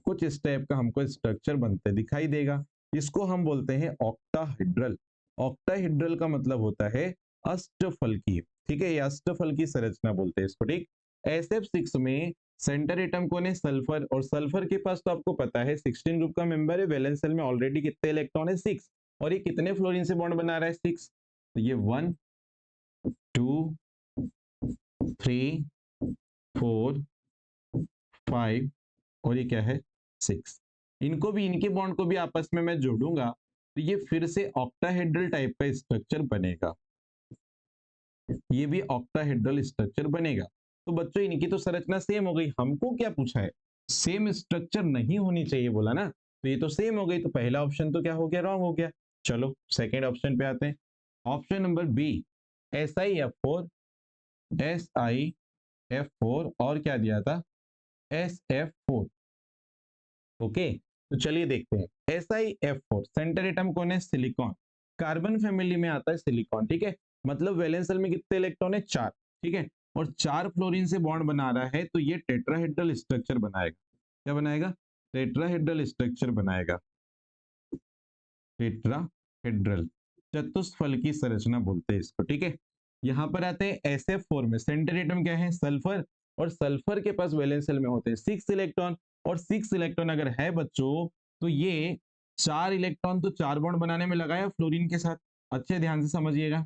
कुछ इस टाइप का हमको स्ट्रक्चर बनते दिखाई देगा। इसको हम बोलते हैं ऑक्टाहेड्रल। ऑक्टाहेड्रल का मतलब होता है अष्टफलकी, ठीक है, ये अष्टफलकी संरचना बोलते हैं इसको, ठीक। SF6 में सेंटर एटम कौन है सल्फर, और सल्फर के पास तो आपको पता है 16 ग्रुप का मेंबर है, वैलेंस शेल में ऑलरेडी कितने इलेक्ट्रॉन है 6, और ये कितने फ्लोरीन से बॉन्ड बना रहा है 6, तो ये 1 2 3 4 5 और ये क्या है 6। इनको भी इनके बॉन्ड को भी आपस में मैं जोड़ूंगा तो ये फिर से ऑक्टाहेड्रल टाइप का स्ट्रक्चर बनेगा, ये भी ऑक्टाहेड्रल स्ट्रक्चर बनेगा। तो बच्चों इनकी तो संरचना सेम हो गई, हमको क्या पूछा है सेम स्ट्रक्चर नहीं होनी चाहिए बोला ना, तो ये तो सेम हो गई, तो पहला ऑप्शन तो क्या हो गया रॉन्ग हो गया। चलो सेकेंड ऑप्शन पे आते हैं, option number B SiF4, SiF4 और क्या दिया था SF4। ओके तो चलिए देखते हैं SiF4 सेंटर एटम कौन है सिलिकॉन, कार्बन फैमिली में आता है सिलिकॉन, ठीक है। मतलब वैलेंस शेल में कितने इलेक्ट्रॉन है 4, ठीक है, और 4 फ्लोरीन से बॉन्ड बना रहा है तो ये टेट्राहेड्रल स्ट्रक्चर बनाएगा, क्या बनाएगा टेट्राहेड्रल स्ट्रक्चर बनाएगा, टेट्राहेड्रल चतुष्फल की संरचना बोलते हैं इसको, ठीक है। यहां पर आते हैं SF4 में सेंटर एटम क्या है सल्फर, और सल्फर के पास वैलेंस शेल में होते हैं 6 इलेक्ट्रॉन, और 6 इलेक्ट्रॉन अगर है बच्चों तो ये 4 इलेक्ट्रॉन तो 4 बॉन्ड बनाने में लगाया फ्लोरीन के साथ, अच्छे ध्यान से समझिएगा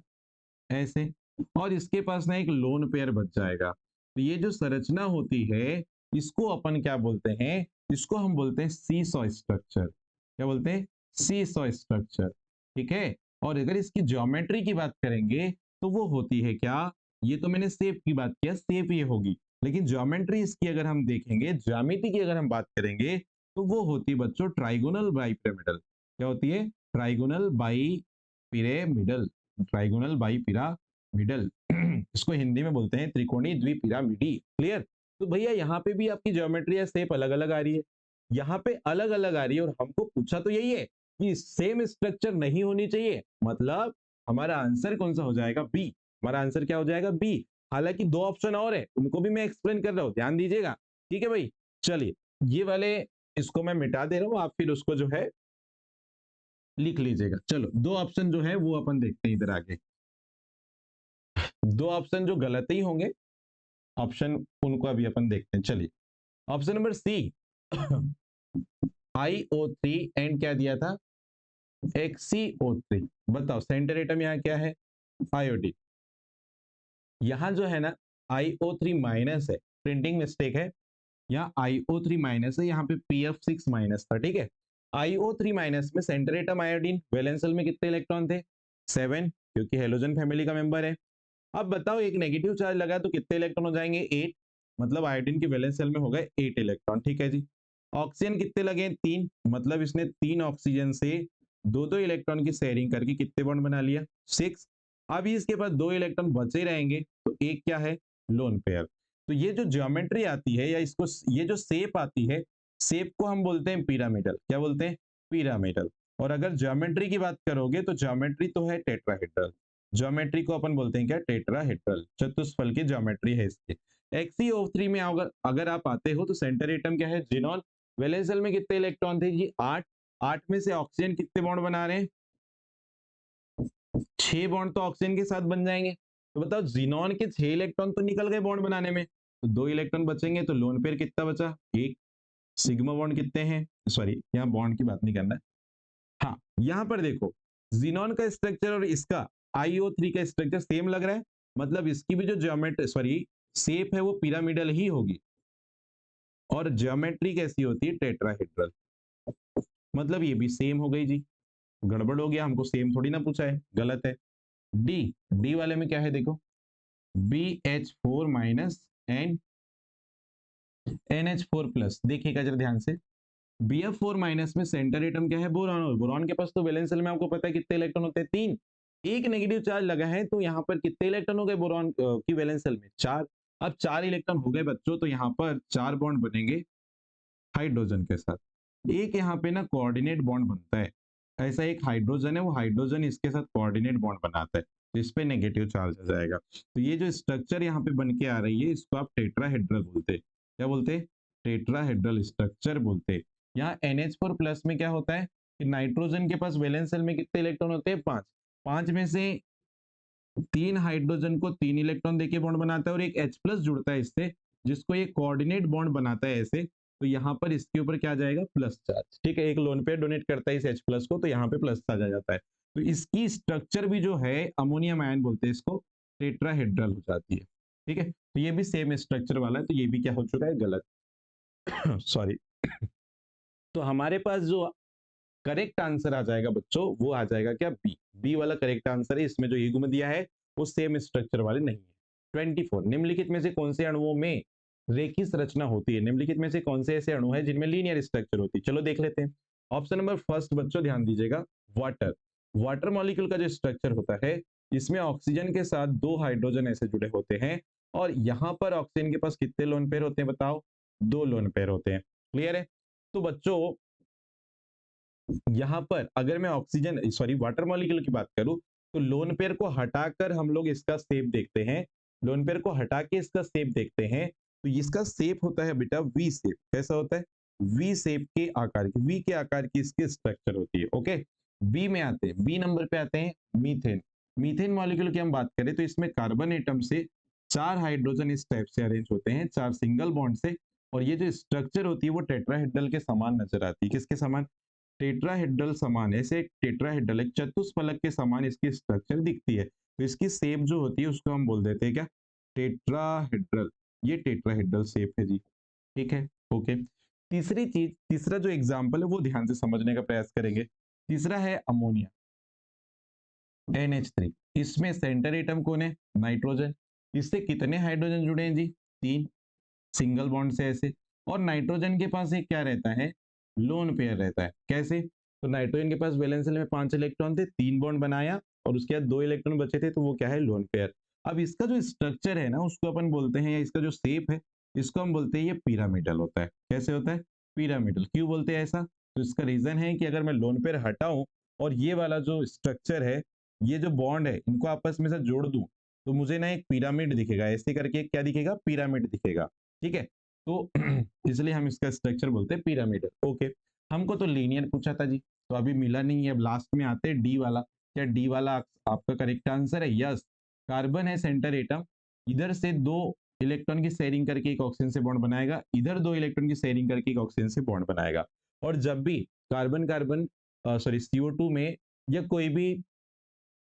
ऐसे, और इसके पास ना एक लोन पेयर बच जाएगा। तो ये जो संरचना होती है इसको अपन क्या बोलते हैं, इसको हम बोलते हैं सीसॉ स्ट्रक्चर, क्या बोलते हैं सीसॉ स्ट्रक्चर, ठीक है। और अगर इसकी ज्योमेट्री की बात करेंगे तो वो होती है क्या, ये तो मैंने शेप की बात किया, शेप ये होगी, लेकिन ज्योमेट्री इसकी अगर हम देखेंगे ज्यामिति की अगर हम बात करेंगे तो वो होती है बच्चों ट्राइगोनल बाई पिरामिडल, क्या होती है trigonal bi pyramidal, trigonal bi pyramidal, middle इसको हिंदी में बोलते हैं त्रिकोणीय द्विपिरामिडी। क्लियर? तो भैया यहाँ पे भी आपकी ज्योमेट्री या शेप अलग अलग आ रही है, यहाँ पे अलग अलग आ रही है, और हमको पूछा तो यही है कि सेम स्ट्रक्चर नहीं होनी चाहिए, मतलब हमारा आंसर कौन सा हो जाएगा? बी। हमारा आंसर क्या हो जाएगा? बी। हालांकि दो ऑप्शन और है, उनको भी मैं एक्सप्लेन कर रहा हूँ, ध्यान दीजिएगा। ठीक है भाई, चलिए ये वाले इसको मैं मिटा दे रहा हूँ, आप फिर उसको जो है लिख लीजिएगा। चलो दो ऑप्शन जो है वो अपन देखते हैं इधर आगे। दो ऑप्शन जो गलत ही होंगे, ऑप्शन उनको अभी अपन देखते हैं। चलिए option number C IO3 and क्या दिया था? XCO3। बताओ सेंटर एटम यहाँ क्या है? आयोडीन। यहाँ जो है ना IO3 माइनस है, प्रिंटिंग मिस्टेक है, यहाँ IO3 माइनस है, यहाँ पे PF6 माइनस था। ठीक है, IO3 माइनस में centre atom iodine, valence shell में कितने इलेक्ट्रॉन थे? 7, क्योंकि हेलोजन फैमिली का मेंबर है। अब बताओ एक नेगेटिव चार्ज लगा तो कितने इलेक्ट्रॉन हो जाएंगे? 8, मतलब आयोडीन के वैलेंस शेल में हो गए 8 इलेक्ट्रॉन। ठीक है जी। ऑक्सीजन कितने लगे? 3, मतलब इसने 3 ऑक्सीजन से दो दो इलेक्ट्रॉन की शेयरिंग करके कितने बॉन्ड बना लिया? 6। अभी इसके पास 2 इलेक्ट्रॉन बचे रहेंगे, तो एक क्या है? Lone pair. तो ये जो ज्योमेट्री आती है या इसको ये जो शेप आती है, शेप को हम बोलते हैं पिरामिडल। क्या बोलते हैं? पिरामिडल। और अगर ज्योमेट्री की बात करोगे तो ज्योमेट्री तो है टेट्राहेड्रल। ज्योमेट्री को अपन बोलते हैं क्या? टेट्राहेड्रल, चतुष्फल की ज्योमेट्री है इसकी। XeO3 में अगर अगर आप आते हो तो सेंटर एटम क्या है? जिनॉन। वैलेंस शेल में कितने इलेक्ट्रॉन थे जी? 8। 8 में से ऑक्सीजन कितने बॉन्ड बना रहे हैं? 6 बॉन्ड तो ऑक्सीजन के साथ बन जाएंगे। तो बताओ जिनॉन के 6 इलेक्ट्रॉन तो निकल गए बॉन्ड बनाने में, तो 2 इलेक्ट्रॉन बचेंगे, तो लोन पेयर कितना बचा? 1। सिग्मा बॉन्ड कितने हैं? सॉरी यहाँ बॉन्ड की बात नहीं करना है। हाँ यहाँ पर देखो जिनॉन का स्ट्रक्चर और इसका IO3 का स्ट्रक्चर सेम लग रहा है, मतलब इसकी भी जो ज्योमेट्री सॉरी शेप है वो पिरामिडल ही होगी, और ज्योमेट्री कैसी होती है? टेट्राहेड्रल। मतलब ये भी सेम हो गई जी। गड़बड़ हो गया, हमको सेम थोड़ी ना पूछा है, गलत है। डी, डी वाले में क्या है देखो? BH4 minus and NH4 plus. देखिएगा जरा ध्यान से, BF4 माइनस में सेंटर एटम क्या है? बोरॉन। और बोरॉन के पास तो वैलेंस शेल में आपको पता है कितने इलेक्ट्रॉन होते हैं? 3। एक नेगेटिव चार्ज लगा है, तो यहाँ पर कितने इलेक्ट्रॉन हो गए बोरॉन की वैलेंस शेल में? 4। अब 4 इलेक्ट्रॉन हो गए बच्चों, तो यहाँ पर 4 बॉन्ड बनेंगे हाइड्रोजन के साथ। एक यहाँ पे ना कोऑर्डिनेट बॉन्ड बनता है, ऐसा एक हाइड्रोजन है, वो हाइड्रोजन इसके साथ कोऑर्डिनेट बॉन्ड बनाता है, तो इस पे नेगेटिव चार्ज आ जाएगा। तो ये जो स्ट्रक्चर यहाँ पे बन के आ रही है, इसको आप टेट्राहेड्रल बोलते हैं। क्या बोलते हैं? टेट्राहेड्रल स्ट्रक्चर बोलते हैं। यहाँ NH4 प्लस में क्या होता है कि नाइट्रोजन के पास वैलेंस शेल में कितने इलेक्ट्रॉन होते हैं? 5। 5 में से 3 हाइड्रोजन को 3 इलेक्ट्रॉन देके बॉन्ड बनाता है, और एक H प्लस जुड़ता है इससे, जिसको ये कोऑर्डिनेट बॉन्ड बनाता है ऐसे। तो यहाँ पर इसके ऊपर क्या जाएगा? Plus charge. ठीक है, एक लोन पेयर डोनेट करता है इस H प्लस को, तो यहाँ पे प्लस चार्ज आ जाता है। तो इसकी स्ट्रक्चर भी जो है अमोनियम आयन बोलते हैं इसको, टेट्राहेड्रल हो जाती है। ठीक है, तो ये भी सेम स्ट्रक्चर वाला है, तो ये भी क्या हो चुका है? गलत। सॉरी। तो हमारे पास जो करेक्ट आंसर आ जाएगा बच्चों, वो आ जाएगा क्या? बी। बी वाला करेक्ट आंसर है। इसमें जो ये गुण दिया है वो सेम स्ट्रक्चर वाले नहीं है। 24, निम्नलिखित में से कौन से अणुओं में रेखीय संरचना होती है? निम्नलिखित में से कौन से ऐसे अणु हैं जिनमें लीनियर स्ट्रक्चर होती है? चलो देख लेते हैं। ऑप्शन नंबर फर्स्ट बच्चों ध्यान दीजिएगा, वाटर। वाटर मॉलिक्यूल का जो स्ट्रक्चर होता है, इसमें ऑक्सीजन के साथ 2 हाइड्रोजन ऐसे जुड़े होते हैं, और यहाँ पर ऑक्सीजन के पास कितने लोन पेयर होते हैं? बताओ, 2 लोन पेयर होते हैं। क्लियर है? तो बच्चों यहां पर अगर मैं ऑक्सीजन सॉरी वाटर मॉलिक्यूल की बात करूं, तो लोन पेयर को हटाकर हम लोग इसका शेप देखते हैं। लोन पेयर को हटा के इसका शेप देखते हैं, तो इसका शेप होता है बेटा वी शेप। कैसा होता है? वी शेप के आकार की, वी के आकार की इसकी स्ट्रक्चर होती है। ओके, बी में आते हैं, बी नंबर पे आते हैं मीथेन। मीथेन मॉलिक्यूल की हम बात करें तो इसमें कार्बन एटम से 4 हाइड्रोजन इस टाइप से अरेंज होते हैं, 4 सिंगल बॉन्ड से, और ये जो स्ट्रक्चर होती है वो टेट्राहेड्रल के समान नजर आती है। किसके समान? टेट्राहेड्रल समान। ऐसे एक टेट्राहेड्रल, एक चतुष्फलक के समान इसकी स्ट्रक्चर दिखती है, तो इसकी शेप जो होती है उसको हम बोल देते हैं क्या? टेट्राहेड्रल। ये टेट्राहेड्रल शेप है जी। ठीक है, ओके। तीसरी चीज, तीसरा जो एग्जांपल है वो ध्यान से समझने का प्रयास करेंगे। तीसरा है अमोनिया, NH3। इसमें सेंटर एटम कौन है? नाइट्रोजन। इससे कितने हाइड्रोजन जुड़े हैं जी? 3, सिंगल बॉन्ड से ऐसे। और नाइट्रोजन के पास एक क्या रहता है? लोन पेयर रहता है। कैसे? तो नाइट्रोजन के पास वैलेंस शेल में 5 इलेक्ट्रॉन थे, 3 बॉन्ड बनाया, और उसके बाद 2 इलेक्ट्रॉन बचे थे, तो वो क्या है? Lone pair. अब इसका जो स्ट्रक्चर है ना उसको अपन बोलते हैं, या इसका जो शेप है इसको हम बोलते हैं ये पिरामिडल होता है। कैसे होता है? पिरामिडल। क्यों बोलते हैं ऐसा? तो इसका रीजन है कि अगर मैं लोन पेयर हटाऊं और ये वाला जो स्ट्रक्चर है, ये जो बॉन्ड है, इनको आपस में से जोड़ दूं तो मुझे ना एक पिरामिड दिखेगा, ऐसे करके क्या दिखेगा? पिरामिड दिखेगा। ठीक है, तो इसलिए हम इसका स्ट्रक्चर बोलते हैं पिरामिड। ओके, हमको तो लीनियर पूछा था जी, तो अभी मिला नहीं है। अब लास्ट में आते हैं डी वाला। क्या डी वाला आपका करेक्ट आंसर है? यस, कार्बन है सेंटर एटम, इधर से दो इलेक्ट्रॉन की शेयरिंग करके एक ऑक्सीजन से बॉन्ड बनाएगा, इधर दो इलेक्ट्रॉन की शेयरिंग करके एक ऑक्सीजन से बॉन्ड बनाएगा। और जब भी कार्बन कार्बन सॉरी CO2 में या कोई भी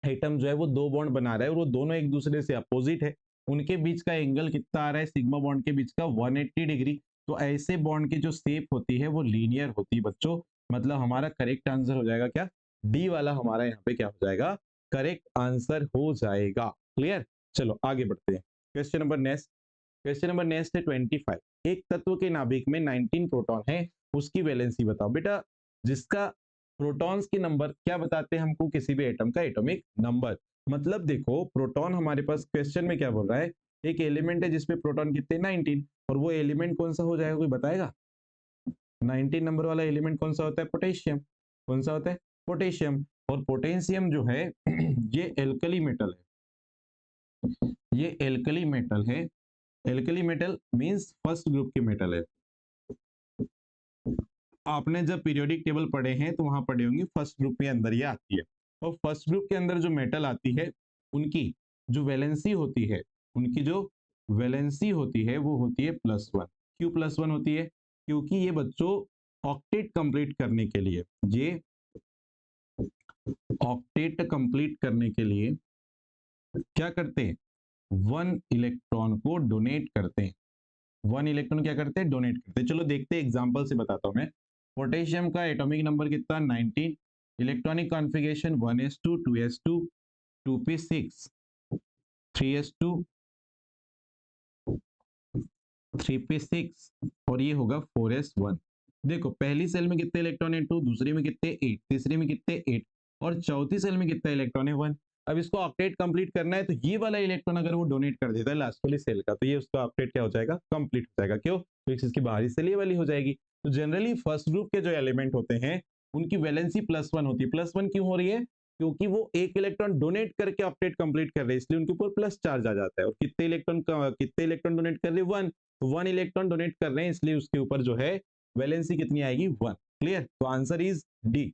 एटम जो है वो दो बॉन्ड बना रहा है और वो दोनों एक दूसरे से अपोजिट है, उनके बीच का एंगल कितना आ रहा है? सिग्मा बॉन्ड के बीच का 180 डिग्री। तो ऐसे बॉन्ड की जो शेप होती है वो लीनियर होती है बच्चों। मतलब हमारा करेक्ट आंसर हो जाएगा क्या? डी वाला हमारा यहाँ पे क्या हो जाएगा? करेक्ट आंसर हो जाएगा। क्लियर? चलो आगे बढ़ते हैं। Question number next. Question number next है 25। एक तत्व के नाभिक में 19 प्रोटॉन है, उसकी वैलेंसी बताओ। बेटा, जिसका प्रोटॉन्स के नंबर क्या बताते हैं हमको? किसी भी एटम का एटॉमिक नंबर। मतलब देखो, प्रोटॉन हमारे पास क्वेश्चन में क्या बोल रहा है? एक एलिमेंट है जिसमें प्रोटॉन कितने? 19। और वो एलिमेंट कौन सा हो जाएगा, कोई बताएगा? 19 नंबर वाला एलिमेंट कौन सा होता है? पोटेशियम। कौन सा होता है? पोटेशियम। और पोटेशियम जो है ये एल्कली मेटल है, ये एल्कली मेटल है। Alkali metal means first group की मेटल है। आपने जब पीरियोडिक टेबल पढ़े हैं तो वहां पढ़े होंगे फर्स्ट ग्रुप के अंदर ये आती है। और फर्स्ट ग्रुप के अंदर जो मेटल आती है उनकी जो वैलेंसी होती है, उनकी जो वैलेंसी होती है वो होती है +1। क्यों +1 होती है? क्योंकि ये बच्चों ऑक्टेट कंप्लीट करने के लिए, ये ऑक्टेट कंप्लीट करने के लिए क्या करते हैं? 1 इलेक्ट्रॉन को डोनेट करते हैं। 1 इलेक्ट्रॉन क्या करते हैं? डोनेट करते हैं। चलो देखते हैं, एग्जांपल से बताता हूं मैं। पोटेशियम का एटॉमिक नंबर कितना? 19। Electronic configuration 1s2 2s2 2p6 3s2 3p6 और ये होगा 4s1। देखो, पहली सेल में कितने इलेक्ट्रॉन है? 2। दूसरी में कितने? 8। तीसरी में कितने? 8। और चौथी सेल में कितना इलेक्ट्रॉन है? 1। अब इसको ऑक्टेट कंप्लीट करना है, तो ये वाला इलेक्ट्रॉन अगर वो डोनेट कर देता है लास्ट वाली सेल का, तो ये उसका ऑक्टेट क्या हो जाएगा? कंप्लीट हो जाएगा। क्यों? तो इसकी बाहरी सेल ये वाली हो जाएगी। तो जनरली फर्स्ट ग्रुप के जो एलिमेंट होते हैं उनकी वैलेंसी +1 होती है। +1 क्यों हो रही है? क्योंकि वो एक इलेक्ट्रॉन डोनेट करके ऑक्टेट कंप्लीट कर रहे हैं, इसलिए उनके ऊपर प्लस चार्ज आ जाता है। और कितने इलेक्ट्रॉन डोनेट कर रहे हैं? 1। तो 1 इलेक्ट्रॉन डोनेट कर रहे हैं, इसलिए उसके ऊपर जो है वैलेंसी कितनी आएगी? 1। क्लियर? तो आंसर इज डी।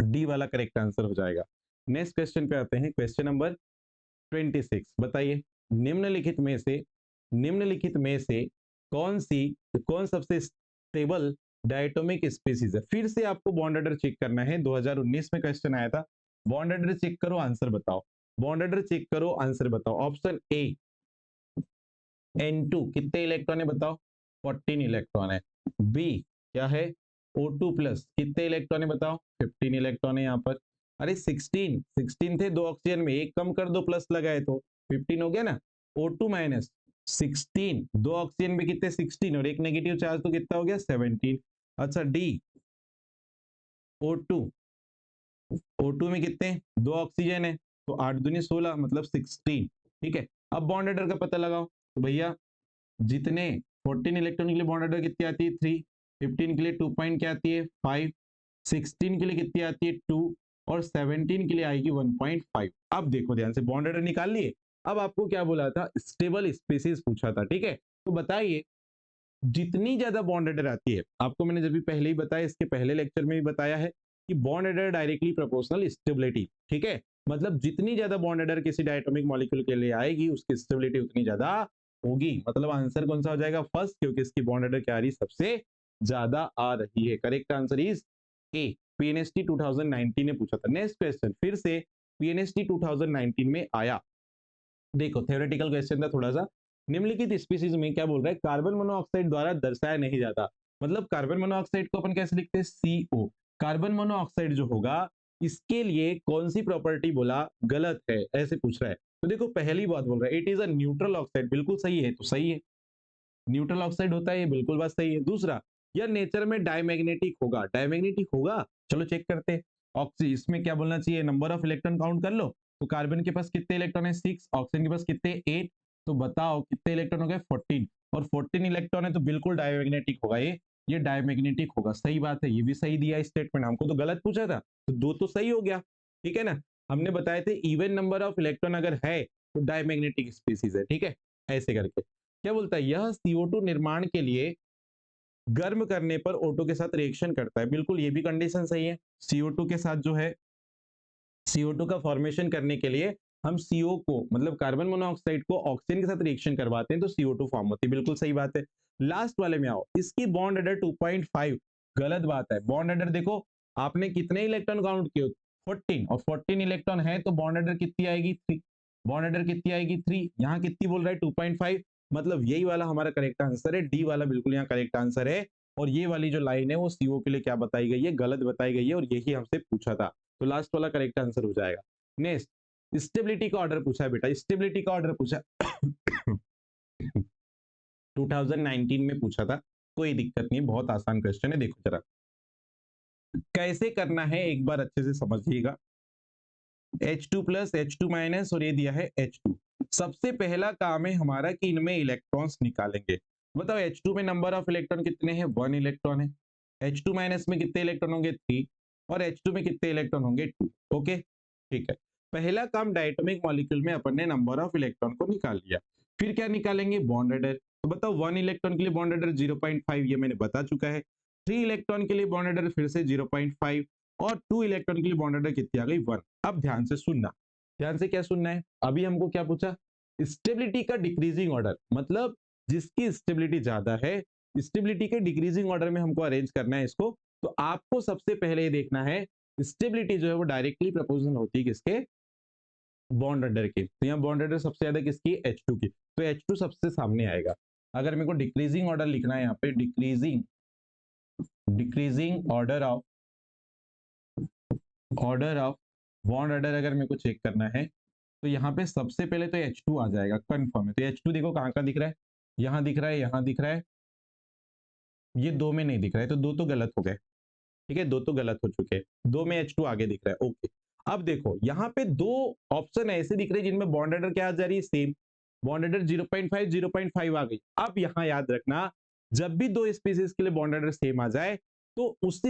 डी वाला करेक्ट आंसर हो जाएगा। नेक्स्ट क्वेश्चन पे आते हैं। Question number 26। बताइए, निम्नलिखित में से कौन सबसे स्टेबल डायटोमिक स्पीसीज है? फिर से आपको बॉन्ड ऑर्डर चेक करना है। 2019 में क्वेश्चन आया था। बॉन्ड ऑर्डर चेक करो, आंसर बताओ। बॉन्ड ऑर्डर चेक करो, आंसर बताओ। ऑप्शन ए N2 कितने इलेक्ट्रॉन है बताओ? 14 इलेक्ट्रॉन है। बी क्या है? O2+ कितने इलेक्ट्रॉन है बताओ? 15 इलेक्ट्रॉन है यहाँ पर। अरे 16 थे दो ऑक्सीजन में, एक कम कर दो, प्लस लगाए तो 15 हो गया ना। O2 - 16, दो ऑक्सीजन में कितने? 16 और एक नेगेटिव चार्ज, तो कितना हो गया? 17। अच्छा डी O2, O2 में कितने? दो ऑक्सीजन है, तो 8 दूनी 16 मतलब 16। ठीक है, अब बॉन्ड ऑर्डर का पता लगाओ। तो भैया जितने 14 इलेक्ट्रॉन के लिए बॉन्ड ऑर्डर कितनी आती है? 3। 15 के लिए 2 पॉइंट क्या आती है? 5। 16 के लिए कितनी आती है? 2। और 17 के लिए आएगी 1.5। अब देखो ध्यान से, बॉन्ड ऑर्डर निकाल लिए। अब आपको क्या बोला था? स्टेबल स्पीसीज पूछा था। ठीक है, तो बताइए, जितनी ज्यादा बॉन्ड ऑर्डर आती है, आपको मैंने जब भी पहले ही बताया, इसके पहले लेक्चर में भी बताया है कि bond order directly proportional stability. ठीक है, मतलब जितनी ज्यादा बॉन्ड ऑर्डर किसी डायटोमिक मॉलिक्यूल के लिए आएगी, उसकी स्टेबिलिटी उतनी ज्यादा होगी। मतलब आंसर कौन सा हो जाएगा? फर्स्ट, क्योंकि इसकी बॉन्ड ऑर्डर क्या आ रही? सबसे ज्यादा आ रही है। Correct answer is a. PNST 2019 ने पूछा था। नेक्स्ट क्वेश्चन फिर से पीएनएसटी 2019 में आया। देखो, थ्योरेटिकल क्वेश्चन था थोड़ा सा। निम्नलिखित स्पीसीज में क्या बोल रहा है? कार्बन मोनोऑक्साइड द्वारा दर्शाया नहीं जाता। मतलब कार्बन मोनोऑक्साइड को अपन कैसे लिखते हैं? CO। कार्बन मोनोऑक्साइड जो होगा, इसके लिए कौन सी प्रॉपर्टी बोला? गलत है, ऐसे पूछ रहा है। तो देखो, पहली बात बोल रहा है it is a neutral oxide, बिल्कुल सही है, तो सही है, न्यूट्रल ऑक्साइड होता है, ये बिल्कुल बात सही है। दूसरा, यह नेचर में डायमैग्नेटिक होगा। डायमैग्नेटिक होगा, चलो चेक करते हैं। ऑक्सी इसमें क्या बोलना चाहिए? नंबर ऑफ इलेक्ट्रॉन काउंट कर लो, तो कार्बन के पास कितने इलेक्ट्रॉन है 6, ऑक्सीजन के पास कितने 8, तो बताओ कितने इलेक्ट्रॉन हो गए 14, और 14 इलेक्ट्रॉन है तो बिल्कुल डायमैग्नेटिक होगा ये डायमैग्नेटिक होगा। सही बात है, ये भी सही दिया स्टेटमेंट, हमको तो गलत पूछा था, तो दो तो सही हो गया। ठीक है ना, हमने बताए थे इवन नंबर ऑफ इलेक्ट्रॉन अगर है तो डायमैग्नेटिक स्पीसीज है। ठीक है, ऐसे करके क्या बोलता है, यह CO2 निर्माण के लिए गर्म करने पर O2 के साथ रिएक्शन करता है। बिल्कुल ये भी कंडीशन सही है, CO2 के साथ जो है CO2 का फॉर्मेशन करने के लिए हम CO को मतलब कार्बन मोनोऑक्साइड को ऑक्सीजन के साथ रिएक्शन करवाते हैं तो CO2 फॉर्म होती है। बिल्कुल सही बात है। लास्ट वाले में आओ, इसकी बॉन्ड ऑर्डर 2.5, गलत बात है। बॉन्ड ऑर्डर देखो, आपने कितने इलेक्ट्रॉन काउंट किए 14, और 14 इलेक्ट्रॉन है तो बॉन्ड ऑर्डर कितनी आएगी 3, बॉन्ड ऑर्डर कितनी आएगी 3, यहाँ कितनी बोल रहा है 2.5, मतलब यही वाला हमारा करेक्ट आंसर है, डी वाला बिल्कुल यहाँ करेक्ट आंसर है। और ये वाली जो लाइन है वो CO के लिए क्या बताई गई है, गलत बताई गई है, और यही हमसे पूछा था, तो लास्ट वाला करेक्ट आंसर हो जाएगा। नेक्स्ट, स्टेबिलिटी का ऑर्डर पूछा है बेटा, स्टेबिलिटी का ऑर्डर पूछा 2019 में पूछा था, कोई दिक्कत नहीं, बहुत आसान क्वेश्चन है। देखो जरा कैसे करना है एक बार अच्छे से समझिएगा। H2 प्लस H2 माइनस और ये दिया है H2। सबसे पहला काम है हमारा कि इनमें इलेक्ट्रॉन्स निकालेंगे। बताओ H2 में नंबर ऑफ इलेक्ट्रॉन कितने हैं, 1 इलेक्ट्रॉन है। H2 माइनस में कितने इलेक्ट्रॉन होंगे 3, और H2 में कितने इलेक्ट्रॉन होंगे 2। ओके ठीक है, पहला काम डायटोमिक मॉलिक्यूल में अपन ने नंबर ऑफ इलेक्ट्रॉन को निकाल लिया। फिर क्या निकालेंगे, बॉन्ड ऑर्डर। तो बताओ 1 इलेक्ट्रॉन के लिए बॉन्ड ऑर्डर 0.5, ये मैंने बता चुका है। 3 इलेक्ट्रॉन के लिए बॉन्ड ऑर्डर फिर से 0.5, और 2 इलेक्ट्रॉन के लिए बॉन्ड ऑर्डर कितनी आ गई 1। अब ध्यान से सुनना, ध्यान से क्या सुनना है, अभी हमको क्या पूछा, स्टेबिलिटी का डिक्रीजिंग ऑर्डर, मतलब जिसकी स्टेबिलिटी ज्यादा है, स्टेबिलिटी के डिक्रीजिंग ऑर्डर में हमको अरेंज करना है इसको। तो आपको सबसे पहले ये देखना है स्टेबिलिटी जो है वो डायरेक्टली प्रोपोर्शनल होती है किसके, बॉन्ड ऑर्डर की। तो यहाँ बॉन्ड ऑर्डर सबसे ज्यादा किसकी, H2 की, तो H2 सबसे सामने आएगा। अगर मेरे को डिक्रीजिंग ऑर्डर लिखना है यहाँ पे, decreasing order of bond order अगर मेरे को चेक करना है तो यहाँ पे सबसे पहले तो H2 आ जाएगा, कंफर्म है। तो H2 देखो कहाँ का दिख रहा है, यहाँ दिख रहा है, यहाँ दिख रहा है, ये दो में नहीं दिख रहा है, तो दो तो गलत हो गए। ठीक है, दो तो गलत हो चुके हैं, दो में H2 आगे दिख रहा है। ओके, अब देखो यहाँ पे दो ऑप्शन ऐसे दिख रहे हैं जिनमें बॉन्ड ऑर्डर क्या आ जा रही है, सेम बॉन्ड ऑर्डर 0.5 0.5 आ गई। अब यहाँ याद रखना, जब भी दो स्पीसीज के लिए बॉन्ड ऑर्डर सेम आ जाए तो उस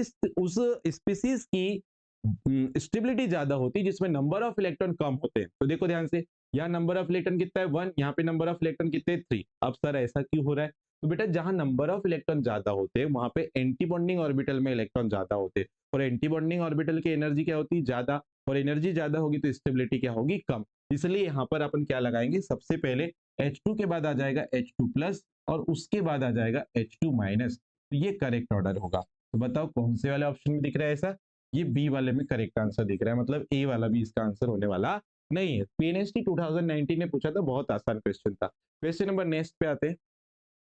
स्पीसीज की स्टेबिलिटी ज्यादा होती है जिसमें नंबर ऑफ इलेक्ट्रॉन कम होते हैं। तो देखो ध्यान से, यहाँ नंबर ऑफ इलेक्ट्रॉन कितना है 1, यहाँ पे नंबर ऑफ इलेक्ट्रॉन कितने 3। अब सर ऐसा क्यों हो रहा है, तो बेटा जहां नंबर ऑफ इलेक्ट्रॉन ज्यादा होते हैं वहां पे एंटी बॉन्डिंग ऑर्बिटल में इलेक्ट्रॉन ज्यादा होते हैं, और एंटी बॉन्डिंग ऑर्बिटल की एनर्जी क्या होती है ज्यादा, और एनर्जी ज्यादा होगी तो स्टेबिलिटी क्या होगी कम। इसलिए यहाँ पर अपन क्या लगाएंगे, सबसे पहले H2 के बाद आ जाएगा H2 प्लस, और उसके बाद आ जाएगा H2 माइनस। तो ये करेक्ट ऑर्डर होगा। तो बताओ कौन से वाले ऑप्शन में दिख रहा है ऐसा, ये बी वाले में करेक्ट आंसर दिख रहा है, मतलब ए वाला भी इसका आंसर होने वाला नहीं है। PNST 2019 ने पूछा था, बहुत आसान क्वेश्चन था। क्वेश्चन नंबर नेक्स्ट पे आते हैं,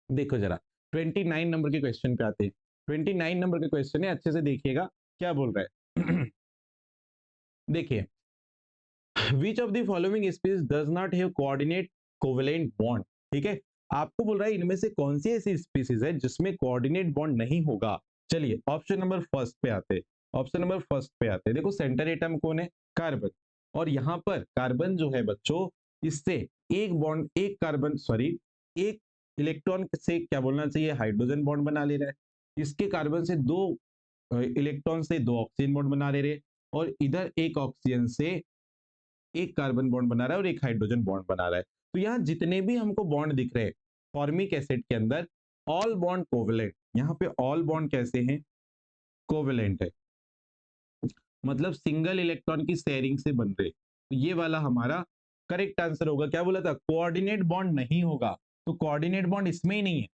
देखो जरा 29 नंबर के क्वेश्चन पे आते हैं। 29 नंबर के क्वेश्चन है, अच्छे से देखिएगा क्या बोल रहा है देखिए, which of the following species does not have coordinate covalent bond. ठीक है, आपको बोल रहा है इनमें से कौन सी ऐसी स्पीसीज है जिसमें कोऑर्डिनेट बॉन्ड नहीं होगा। चलिए ऑप्शन नंबर फर्स्ट पे आते हैं, ऑप्शन नंबर फर्स्ट पे आते हैं। देखो सेंटर एटम कौन है, कार्बन, और यहाँ पर कार्बन जो है बच्चों, इससे एक बॉन्ड, एक कार्बन सॉरी एक इलेक्ट्रॉन से क्या बोलना चाहिए, हाइड्रोजन बॉन्ड बना ले रहा है। इसके कार्बन से दो इलेक्ट्रॉन से दो ऑक्सीजन बॉन्ड बना ले रहे, और इधर एक ऑक्सीजन से एक कार्बन बॉन्ड बना रहा है और एक हाइड्रोजन बॉन्ड बना रहा है। तो यहाँ जितने भी हमको बॉन्ड दिख रहे हैं फॉर्मिक एसिड के अंदर, ऑल बॉन्ड कोवेलेंट। यहाँ पे ऑल बॉन्ड कैसे हैं, कोवेलेंट है, मतलब सिंगल इलेक्ट्रॉन की शेयरिंग से बन रहे। तो ये वाला हमारा करेक्ट आंसर होगा। क्या बोला था, कोऑर्डिनेट बॉन्ड नहीं होगा, तो कोऑर्डिनेट बॉन्ड इसमें ही नहीं है,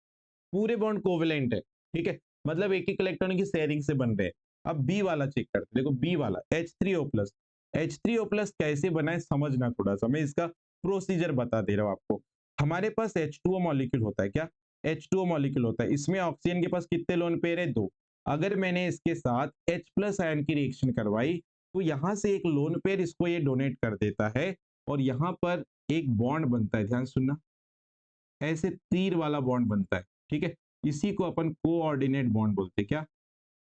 पूरे बॉन्ड कोवेलेंट है। ठीक है, मतलब एक एक इलेक्ट्रॉन की शेयरिंग से बन रहे हैं। अब बी वाला चेक करते हैं, देखो बी वाला H3O प्लस, H3O प्लस कैसे बना है समझना थोड़ा सा, मैं इसका प्रोसीजर बता दे रहा हूँ आपको। हमारे पास H2O मॉलिक्यूल होता है, क्या H2O मॉलिक्यूल होता है, इसमें ऑक्सीजन के पास कितने लोन पेयर है, दो। अगर मैंने इसके साथ H प्लस आयन की रिएक्शन करवाई तो यहां से एक लोन पेयर इसको ये डोनेट कर देता है, और यहां पर एक बॉन्ड बनता है, ध्यान सुनना, ऐसे तीर वाला बॉन्ड बनता है। ठीक है, इसी को अपन कोऑर्डिनेट बॉन्ड बोलते हैं, क्या,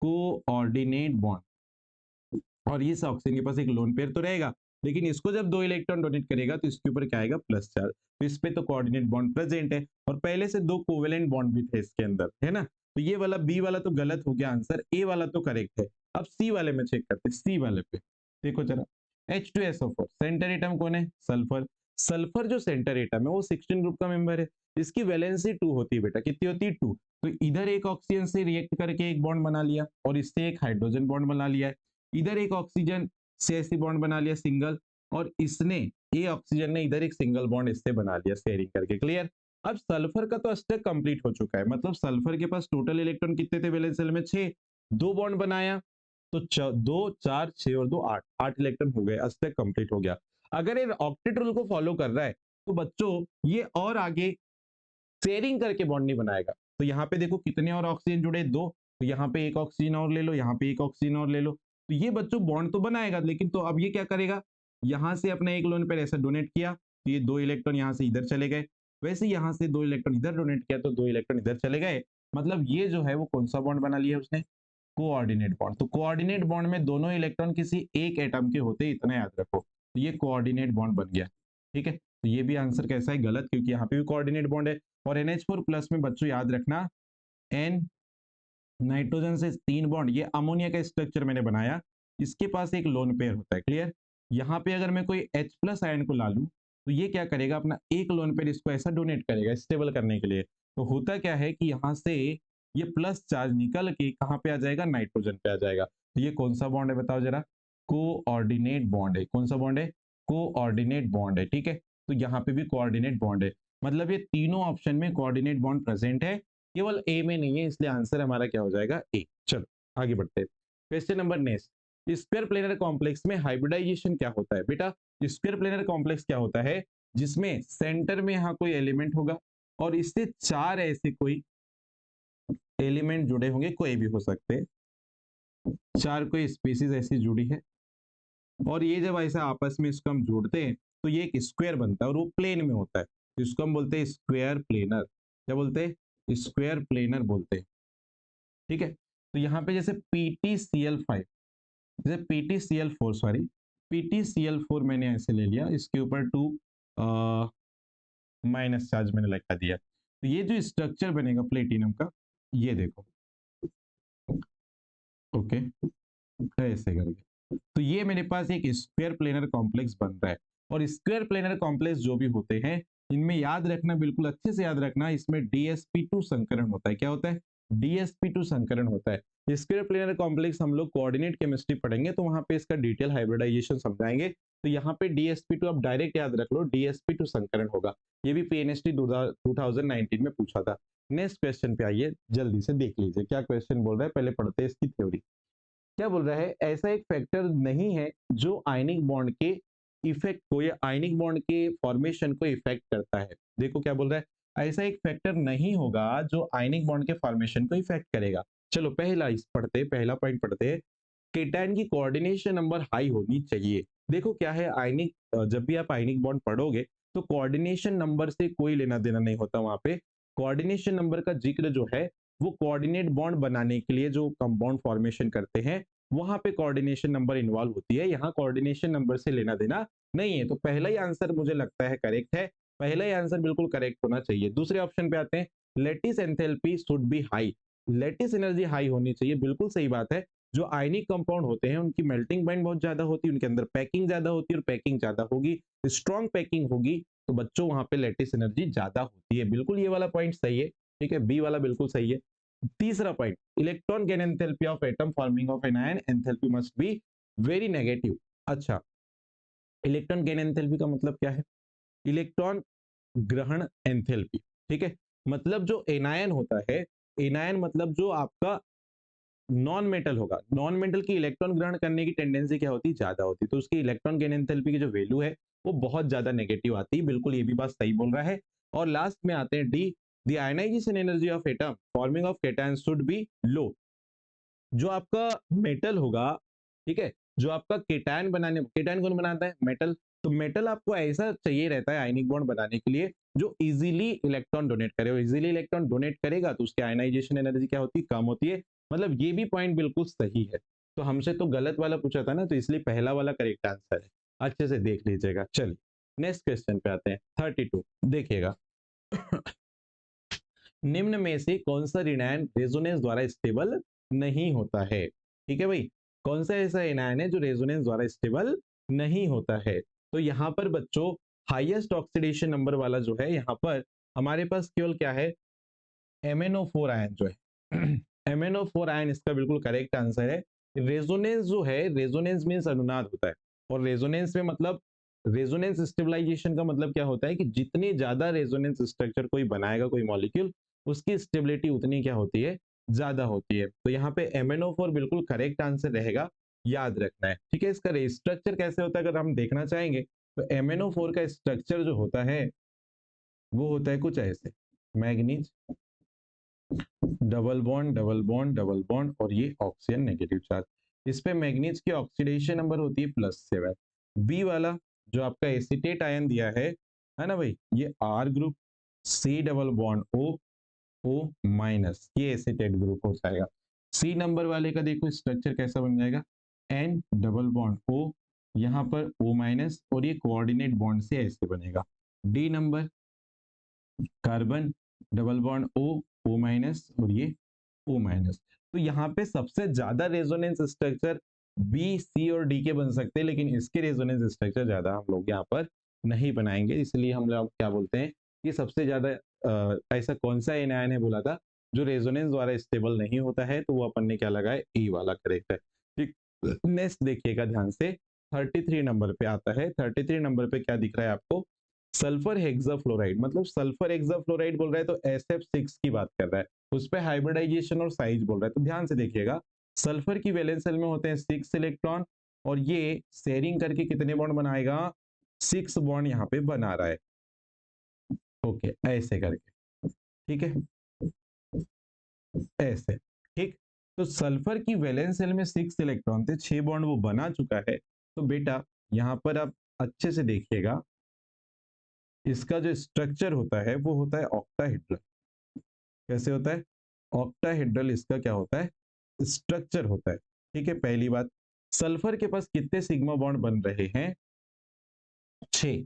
कोऑर्डिनेट बॉन्ड। और इस ऑक्सीजन के पास एक लोन पेयर तो रहेगा, लेकिन इसको जब 2 इलेक्ट्रॉन डोनेट करेगा तो इसके ऊपर क्या आएगा, प्लस चार्ज। तो इस पे तो कोऑर्डिनेट बॉन्ड प्रेजेंट है और पहले से 2 कोवेलेंट बॉन्ड भी थे इसके अंदर, है ना। तो ये वाला बी वाला तो गलत हो गया आंसर, ए वाला तो करेक्ट है। अब सी वाले में चेक करते हैं, सी वाले पे देखो जरा, H2SO4 सेंटर एटम कौन है, सल्फर। सल्फर जो सेंटर एटम है वो 16 ग्रुप का मेंबर है। इसकी वैलेंसी 2 होती है बेटा, कितनी होती है, 2। तो इधर एक ऑक्सीजन से रिएक्ट करके एक बॉन्ड बना लिया और इससे एक हाइड्रोजन बॉन्ड बना लिया है। इधर एक ऑक्सीजन से ऐसी बॉन्ड बना लिया सिंगल, और इसने, ये ऑक्सीजन ने इधर एक सिंगल बॉन्ड इससे बना लिया शेयरिंग करके, क्लियर। अब सल्फर का तो स्टेप कंप्लीट हो चुका है, मतलब सल्फर के पास टोटल इलेक्ट्रॉन कितने थे वैलेंस शेल में, 6। 2 बॉन्ड बनाया तो 2 4 6 और 2 8, 8 इलेक्ट्रॉन हो गए, स्टेप कंप्लीट हो गया। अगर ये ऑक्टेट रूल को फॉलो कर रहा है तो बच्चों ये और आगे शेयरिंग करके बॉन्ड नहीं बनाएगा। तो यहाँ पे देखो कितने और ऑक्सीजन जुड़े, 2। तो यहाँ पे एक ऑक्सीजन और ले लो, यहाँ पे एक ऑक्सीजन और ले लो, तो ये बच्चों बॉन्ड तो बनाएगा, लेकिन तो अब ये क्या करेगा, यहाँ से अपने एक लोन पेयर ऐसा डोनेट किया तो ये 2 इलेक्ट्रॉन यहाँ से इधर चले गए, वैसे यहाँ से 2 इलेक्ट्रॉन इधर डोनेट किया तो 2 इलेक्ट्रॉन इधर चले गए। मतलब ये जो है वो कौन सा बॉन्ड बना लिया उसने, कोऑर्डिनेट बॉन्ड। तो कोऑर्डिनेट बॉन्ड में दोनों इलेक्ट्रॉन किसी एक एटम के होते, इतना याद रखो। तो ये कोऑर्डिनेट बॉन्ड बन गया, ठीक है। तो ये भी आंसर कैसा है, गलत, क्योंकि यहाँ पे भी कोऑर्डिनेट बॉन्ड है। और NH4 प्लस में बच्चों याद रखना, N नाइट्रोजन से 3 बॉन्ड, ये अमोनिया का स्ट्रक्चर मैंने बनाया, इसके पास एक लोन पेयर होता है, क्लियर। यहाँ पे अगर मैं कोई H प्लस आयन को ला लूं तो ये क्या करेगा, अपना एक लोन पेयर इसको ऐसा डोनेट करेगा स्टेबल करने के लिए। तो होता क्या है कि यहाँ से ये प्लस चार्ज निकल के कहाँ पे आ जाएगा, नाइट्रोजन पे आ जाएगा। तो ये कौन सा बॉन्ड है बताओ जरा, कोऑर्डिनेट बॉन्ड है। कौन सा बॉन्ड है, कोऑर्डिनेट बॉन्ड है, ठीक है। तो यहाँ पे भी कोऑर्डिनेट बॉन्ड है, मतलब ये तीनों ऑप्शन में कोऑर्डिनेट बॉन्ड प्रेजेंट है, केवल ए में नहीं है, इसलिए आंसर हमारा क्या हो जाएगा, ए। चलो आगे बढ़ते हैं, question number next. Square planar complex में हाइब्रिडाइजेशन क्या होता है बेटा। स्क्वायर प्लेनर कॉम्प्लेक्स क्या होता है, जिसमें सेंटर में यहाँ कोई एलिमेंट होगा और इससे 4 ऐसे कोई एलिमेंट जुड़े होंगे, कोई भी हो सकते हैं, 4 कोई स्पीसीज ऐसी जुड़ी है, और ये जब ऐसा आपस में इसको हम जोड़ते हैं तो ये एक स्क्वायर बनता है और वो प्लेन में होता है, तो इसको हम बोलते हैं स्क्वायर प्लेनर। क्या बोलते हैं, स्क्वायर प्लेनर बोलते हैं, ठीक है। तो यहाँ पे जैसे PtCl5, जैसे PtCl4, सॉरी PtCl4 मैंने ऐसे ले लिया, इसके ऊपर 2 माइनस चार्ज मैंने लगा दिया, तो ये जो स्ट्रक्चर बनेगा प्लेटिनम का, ये देखो, ओके, ऐसे करके, तो ये मेरे पास एक स्क्वायर प्लेनर कॉम्प्लेक्स बन रहा है। और स्क्वायर प्लेनर कॉम्प्लेक्स जो भी होते हैं, इनमें याद रखना, बिल्कुल अच्छे से याद रखना, इसमें DsP2 संकरण होता है। क्या होता है, DsP2 संकरण होता है। स्क्वायर प्लेनर कॉम्प्लेक्स हम लोग कोऑर्डिनेट केमिस्ट्री पढ़ेंगे तो वहां पे इसका डिटेल हाइब्रिडाइजेशन समझाएंगे। तो यहाँ पे DsP2 आप डायरेक्ट याद रख लो, DsP2 संकरण होगा। ये भी PNST 2019 में पूछा था। नेक्स्ट क्वेश्चन पे आइए, जल्दी से देख लीजिए क्या क्वेश्चन बोल रहा है, पहले पढ़ते हैं इसकी थ्योरी। क्या बोल रहा है, ऐसा एक फैक्टर नहीं है जो आयनिक बॉन्ड के इफेक्ट को या आयनिक बॉन्ड के फॉर्मेशन को इफेक्ट करता है। देखो क्या बोल रहा है, ऐसा एक फैक्टर नहीं होगा जो आयनिक बॉन्ड के फॉर्मेशन को इफेक्ट करेगा। चलो पहला इस पढ़ते, पहला पॉइंट पढ़ते हैं, केटायन की कोऑर्डिनेशन नंबर हाई होनी चाहिए। देखो क्या है, आयनिक जब भी आप आयनिक बॉन्ड पढ़ोगे तो कोऑर्डिनेशन नंबर से कोई लेना देना नहीं होता। वहां पे कोऑर्डिनेशन नंबर का जिक्र जो है वो कोऑर्डिनेट बॉन्ड बनाने के लिए जो कंपाउंड फॉर्मेशन करते हैं वहां पे कोऑर्डिनेशन नंबर इन्वॉल्व होती है, यहाँ कोऑर्डिनेशन नंबर से लेना देना नहीं है। तो पहला ही आंसर मुझे लगता है करेक्ट है, पहला ही आंसर बिल्कुल करेक्ट होना चाहिए। दूसरे ऑप्शन पे आते हैं, lattice enthalpy should be high, lattice energy high होनी चाहिए, बिल्कुल सही बात है। जो आयनिक कंपाउंड होते हैं उनकी मेल्टिंग पॉइंट बहुत ज्यादा होती है, उनके अंदर पैकिंग ज्यादा होती है, और पैकिंग ज्यादा होगी, स्ट्रॉन्ग पैकिंग होगी, तो बच्चों वहां पे लेटिस एनर्जी ज्यादा होती है। बिल्कुल ये वाला पॉइंट सही है, ठीक है, बी वाला बिल्कुल सही है। तीसरा point, electron gain enthalpy of atom forming of an ion enthalpy must be very negative. अच्छा, इलेक्ट्रॉन गेन एंथैल्पी का मतलब क्या है, इलेक्ट्रॉन ग्रहण एंथैल्पी, ठीक है। मतलब जो एनायन होता है, एनायन मतलब जो आपका नॉन मेटल होगा, नॉन मेटल की इलेक्ट्रॉन ग्रहण करने की टेंडेंसी क्या होती है, ज्यादा होती है, तो उसकी इलेक्ट्रॉन गेन एंथैल्पी की जो वैल्यू है वो बहुत ज्यादा नेगेटिव आती है। बिल्कुल ये भी बात सही बोल रहा है। और लास्ट में आते हैं D, the ionization energy of atom forming of cation should be low. जो आपका मेटल होगा, ठीक है, जो आपका केटायन बनाने, केटायन कौन बनाता है, मेटल, तो मेटल आपको ऐसा चाहिए रहता है आयनिक बॉन्ड बनाने के लिए जो इजीली इलेक्ट्रॉन डोनेट करे, और इजीली इलेक्ट्रॉन डोनेट करेगा तो उसकी आयनाइजेशन एनर्जी क्या होती है, कम होती है। मतलब ये भी पॉइंट बिल्कुल सही है। तो हमसे तो गलत वाला पूछा था ना, तो इसलिए पहला वाला करेक्ट आंसर है। अच्छे से देख लीजिएगा। चलिए नेक्स्ट क्वेश्चन पे आते हैं 32 देखिएगा। निम्न में से कौन सा ऋणायन रेजोनेंस द्वारा स्टेबल नहीं होता है? ठीक है भाई, कौन सा ऐसा एनायन है जो रेजोनेंस द्वारा स्टेबल नहीं होता है? तो यहाँ पर बच्चों हाईएस्ट ऑक्सीडेशन नंबर वाला जो है, यहाँ पर हमारे पास केवल क्या है, MnO4 आयन जो है MnO4 आयन इसका बिल्कुल करेक्ट आंसर है। रेजोनेंस जो है, रेजोनेंस मीन्स अनुनाद होता है, और रेजोनेंस में मतलब रेजोनेंस स्टेबलाइजेशन का मतलब क्या होता है कि जितनी ज्यादा रेजोनेंस स्ट्रक्चर कोई बनाएगा कोई मॉलिक्यूल, उसकी स्टेबिलिटी उतनी क्या होती है, ज्यादा होती है। तो यहाँ पे MnO4 बिल्कुल करेक्ट आंसर रहेगा, याद रखना है। ठीक है, इसका स्ट्रक्चर कैसे होता है अगर हम देखना चाहेंगे तो MnO4 का स्ट्रक्चर जो होता है वो होता है कुछ ऐसे, manganese double bond double bond double bond और ये ऑक्सीजन नेगेटिव चार्ज। इस पे मैग्नीज की ऑक्सीडेशन नंबर होती है +7। बी वाला जो आपका एसिटेट आयन दिया है ना भाई, ये R group, C double bond O minus, ये एसिटेट ग्रुप हो जाएगा। सी नंबर वाले का देखो स्ट्रक्चर कैसा बन जाएगा, N डबल बॉन्ड O, यहाँ पर O माइनस और ये कोऑर्डिनेट बॉन्ड से ऐसे बनेगा। D number carbon double bond O minus और ये O माइनस। तो यहाँ पे सबसे ज्यादा रेजोनेंस स्ट्रक्चर बी, सी और डी के बन सकते हैं, लेकिन इसके रेजोनेंस स्ट्रक्चर ज्यादा हम लोग यहाँ पर नहीं बनाएंगे, इसलिए हम लोग क्या बोलते हैं कि सबसे ज्यादा ऐसा कौन सा एनायन है बोला था जो रेजोनेंस द्वारा स्टेबल नहीं होता है, तो वो अपन ने क्या लगाया, ई वाला करेक्ट है। ठीक, नेक्स्ट देखिएगा ध्यान से, 33 नंबर पे आता है। 33 नंबर पे क्या दिख रहा है आपको, सल्फर हेक्साफ्लोराइड, मतलब सल्फर हेक्साफ्लोराइड बोल रहा है तो SF6 की बात कर रहा है, उस पे हाइब्रिडाइजेशन और साइज बोल रहा है। तो ध्यान से देखिएगा, सल्फर की वैलेंस शेल में होते हैं 6 इलेक्ट्रॉन, और ये शेयरिंग करके कितने बॉन्ड बनाएगा, 6 बॉन्ड यहाँ पे बना रहा है। ओके, ऐसे करके, ठीक है, ऐसे, ठीक। तो सल्फर की वैलेंस शेल में 6 इलेक्ट्रॉन थे, 6 बॉन्ड वो बना चुका है। तो बेटा यहाँ पर आप अच्छे से देखिएगा, इसका जो स्ट्रक्चर होता है वो होता है ऑक्टाहेड्रल। कैसे होता है, ऑक्टाहेड्रल इसका क्या होता है, स्ट्रक्चर होता है। ठीक है, पहली बात, सल्फर के पास कितने सिग्मा बॉन्ड बन रहे हैं, 6।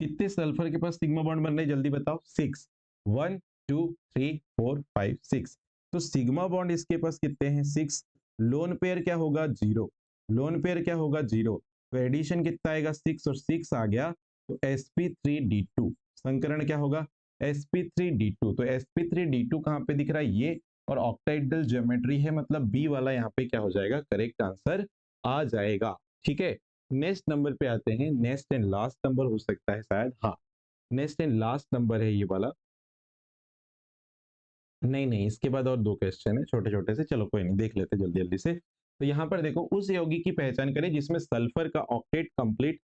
कितने सल्फर के पास सिग्मा बॉन्ड बन रहे हैं जल्दी बताओ, 6, 1 2 3 4 5 6। तो सिग्मा बॉन्ड इसके पास कितने हैं, 6। लोन पेयर क्या होगा, 0। लोन पेयर क्या होगा, 0। तो एडिशन कितना आएगा, 6 और 6 आ गया, तो sp3d2। संकरण क्या होगा, sp3d2। तो sp3d2 कहाँ पे दिख रहा है, ये, और ऑक्टाहेड्रल ज्योमेट्री है, मतलब बी वाला यहाँ पे क्या हो जाएगा, करेक्ट आंसर आ जाएगा। ठीक है, नेक्स्ट नंबर पे आते हैं, नेक्स्ट एंड लास्ट नंबर हो सकता है शायद, हाँ नेक्स्ट एंड लास्ट नंबर है ये वाला। नहीं नहीं, इसके बाद और 2 क्वेश्चन है छोटे छोटे से, चलो कोई नहीं, देख लेते जल्दी जल्दी से। तो यहाँ पर देखो, उस यौगिक की पहचान करें जिसमें सल्फर का ऑक्टेट कंप्लीट,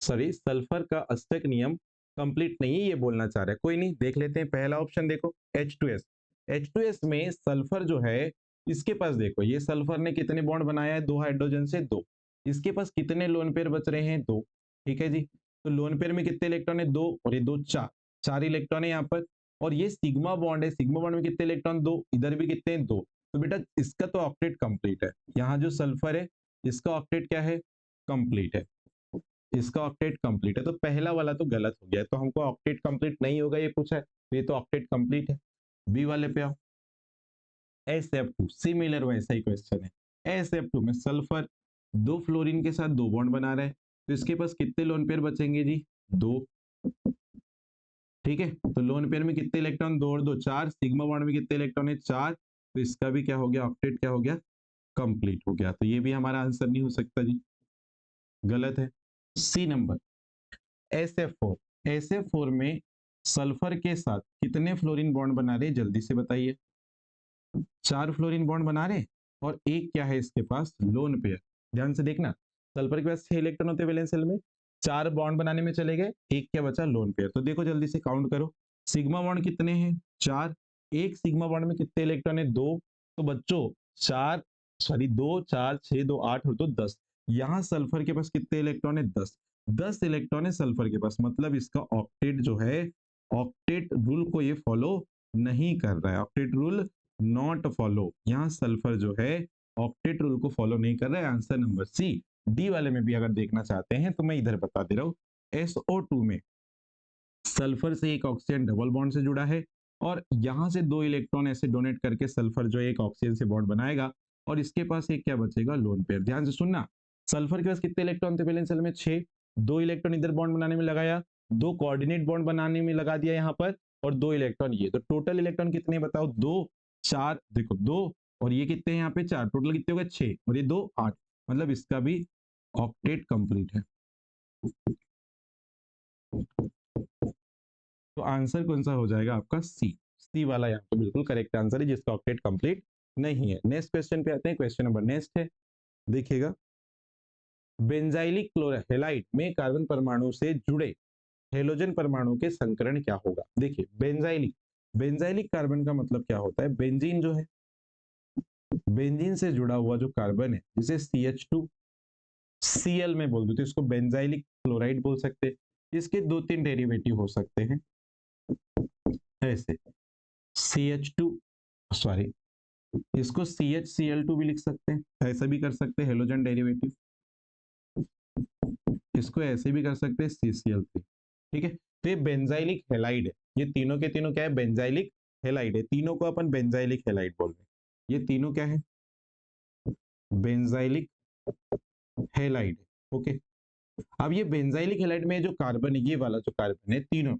सॉरी सल्फर का अष्टक नियम कंप्लीट नहीं है, ये बोलना चाह रहा है। कोई नहीं, देख लेते हैं। पहला ऑप्शन देखो, H2S। H2S में सल्फर जो है, इसके पास देखो, ये सल्फर ने कितने बॉन्ड बनाया है, 2 हाइड्रोजन से 2। इसके पास कितने लोन पेयर बच रहे हैं, 2। ठीक है जी, तो लोन पेयर में कितने इलेक्ट्रॉन है, 2 और ये 2 4, 4 इलेक्ट्रॉन है यहाँ पर। और ये सिग्मा बॉन्ड है, सिग्मा बॉन्ड में कितने इलेक्ट्रॉन, 2, इधर भी कितने हैं, 2। तो बेटा इसका तो ऑक्टेट कंप्लीट है, यहाँ जो सल्फर है इसका ऑक्टेट क्या है, कंप्लीट है, इसका ऑक्टेट कंप्लीट है। तो पहला वाला तो गलत हो गया, तो हमको ऑक्टेट कंप्लीट नहीं होगा ये पूछा है, तो ये तो ऑक्टेट कंप्लीट है। बी वाले पे आओ, SF2 सिमिलर वैसा ही क्वेश्चन है। SF2 में सल्फर 2 फ्लोरीन के साथ 2 बॉन्ड बना रहा है, तो इसके पास कितने लोन पेयर बचेंगे जी, 2। ठीक है, तो लोन पेयर में कितने इलेक्ट्रॉन, 2 और 2 4। सिग्मा बॉन्ड में कितने इलेक्ट्रॉन है, 4। तो इसका भी क्या हो गया, ऑक्टेट क्या हो गया, कंप्लीट हो गया। तो ये भी हमारा आंसर नहीं हो सकता जी, गलत है। सी नंबर SF4, SF4 में सल्फर के साथ कितने फ्लोरीन बॉन्ड बना रहे, जल्दी से बताइए। 4 फ्लोरीन बॉन्ड बना रहे, और एक क्या है इसके पास, लोन पेयर। ध्यान से देखना, सल्फर के पास 6 इलेक्ट्रॉन होते हैं वैलेंस शेल में, 4 बॉन्ड बनाने में चले गए, एक क्या बचा, लोन पेयर। तो देखो जल्दी से काउंट करो, सिग्मा बॉन्ड कितने हैं, 4। एक सिग्मा बॉन्ड में कितने इलेक्ट्रॉन है, 2। तो बच्चों 4, सॉरी 2 4 6 2 8 और 2 10। यहाँ सल्फर के पास कितने इलेक्ट्रॉन है, 10। 10 इलेक्ट्रॉन है सल्फर के पास, मतलब इसका ऑक्टेट जो है, ऑक्टेट रूल को ये फॉलो नहीं कर रहा है, ऑक्टेट रूल नॉट फॉलो। यहाँ सल्फर जो है ऑक्टेट रूल को फॉलो नहीं कर रहा है, आंसर नंबर सी डी वाले में भी अगर देखना चाहते हैं तो मैं इधर बता दे रहा हूँ, SO2 में सल्फर से एक ऑक्सीजन डबल बॉन्ड से जुड़ा है और यहां से 2 इलेक्ट्रॉन ऐसे डोनेट करके सल्फर जो एक ऑक्सीजन से बॉन्ड बनाएगा और इसके पास एक क्या बचेगा, लोन पेयर। ध्यान से सुनना, सल्फर के पास कितने इलेक्ट्रॉन थे वैलेंस शेल में, 6। 2 इलेक्ट्रॉन इधर बॉन्ड बनाने में लगाया, 2 कोऑर्डिनेट बॉन्ड बनाने में लगा दिया यहाँ पर, और 2 इलेक्ट्रॉन ये, तो टोटल इलेक्ट्रॉन कितने बताओ, 2 4, देखो 2 और ये कितने यहाँ पे 4, टोटल कितने हो गए 6 और ये 2 8, मतलब इसका भी ऑक्टेट कंप्लीट है। तो आंसर कौन सा हो जाएगा आपका, सी वाला यहाँ पे बिल्कुल करेक्ट आंसर है, जिसका ऑक्टेट कंप्लीट नहीं है। नेक्स्ट क्वेश्चन पे आते हैं, क्वेश्चन नंबर नेक्स्ट है, देखिएगा, बेंजाइलिक क्लोरहेलाइड में कार्बन परमाणु से जुड़े हेलोजन परमाणु के संकरण क्या होगा। देखिए बेंजाइलिक, बेंजाइलिक कार्बन का मतलब क्या होता है, बेंजीन जो है, बेंजीन से जुड़ा हुआ जो कार्बन है जिसे CH2 Cl में बोल दो तो इसको बेंजाइलिक क्लोराइड बोल सकते हैं। इसके 2-3 डेरिवेटिव हो सकते हैं ऐसे, CH2 सॉरी, इसको CHCl2 भी लिख सकते हैं, ऐसा भी कर सकते हैं हेलोजन डेरिवेटिव, इसको ऐसे भी कर सकते हैं CCl3, ठीक है। तो ये बेंजाइलिक हेलाइड है, ये तीनों के तीनों क्या है, बेंजाइलिक हेलाइड है, तीनों को अपन बेंजाइलिक हेलाइड बोल रहे हैं। ये तीनों क्या है, बेंजाइलिक हेलाइड, ओके। अब ये बेंजाइलिक हेलाइड में जो कार्बन है, ये वाला जो कार्बन है, तीनों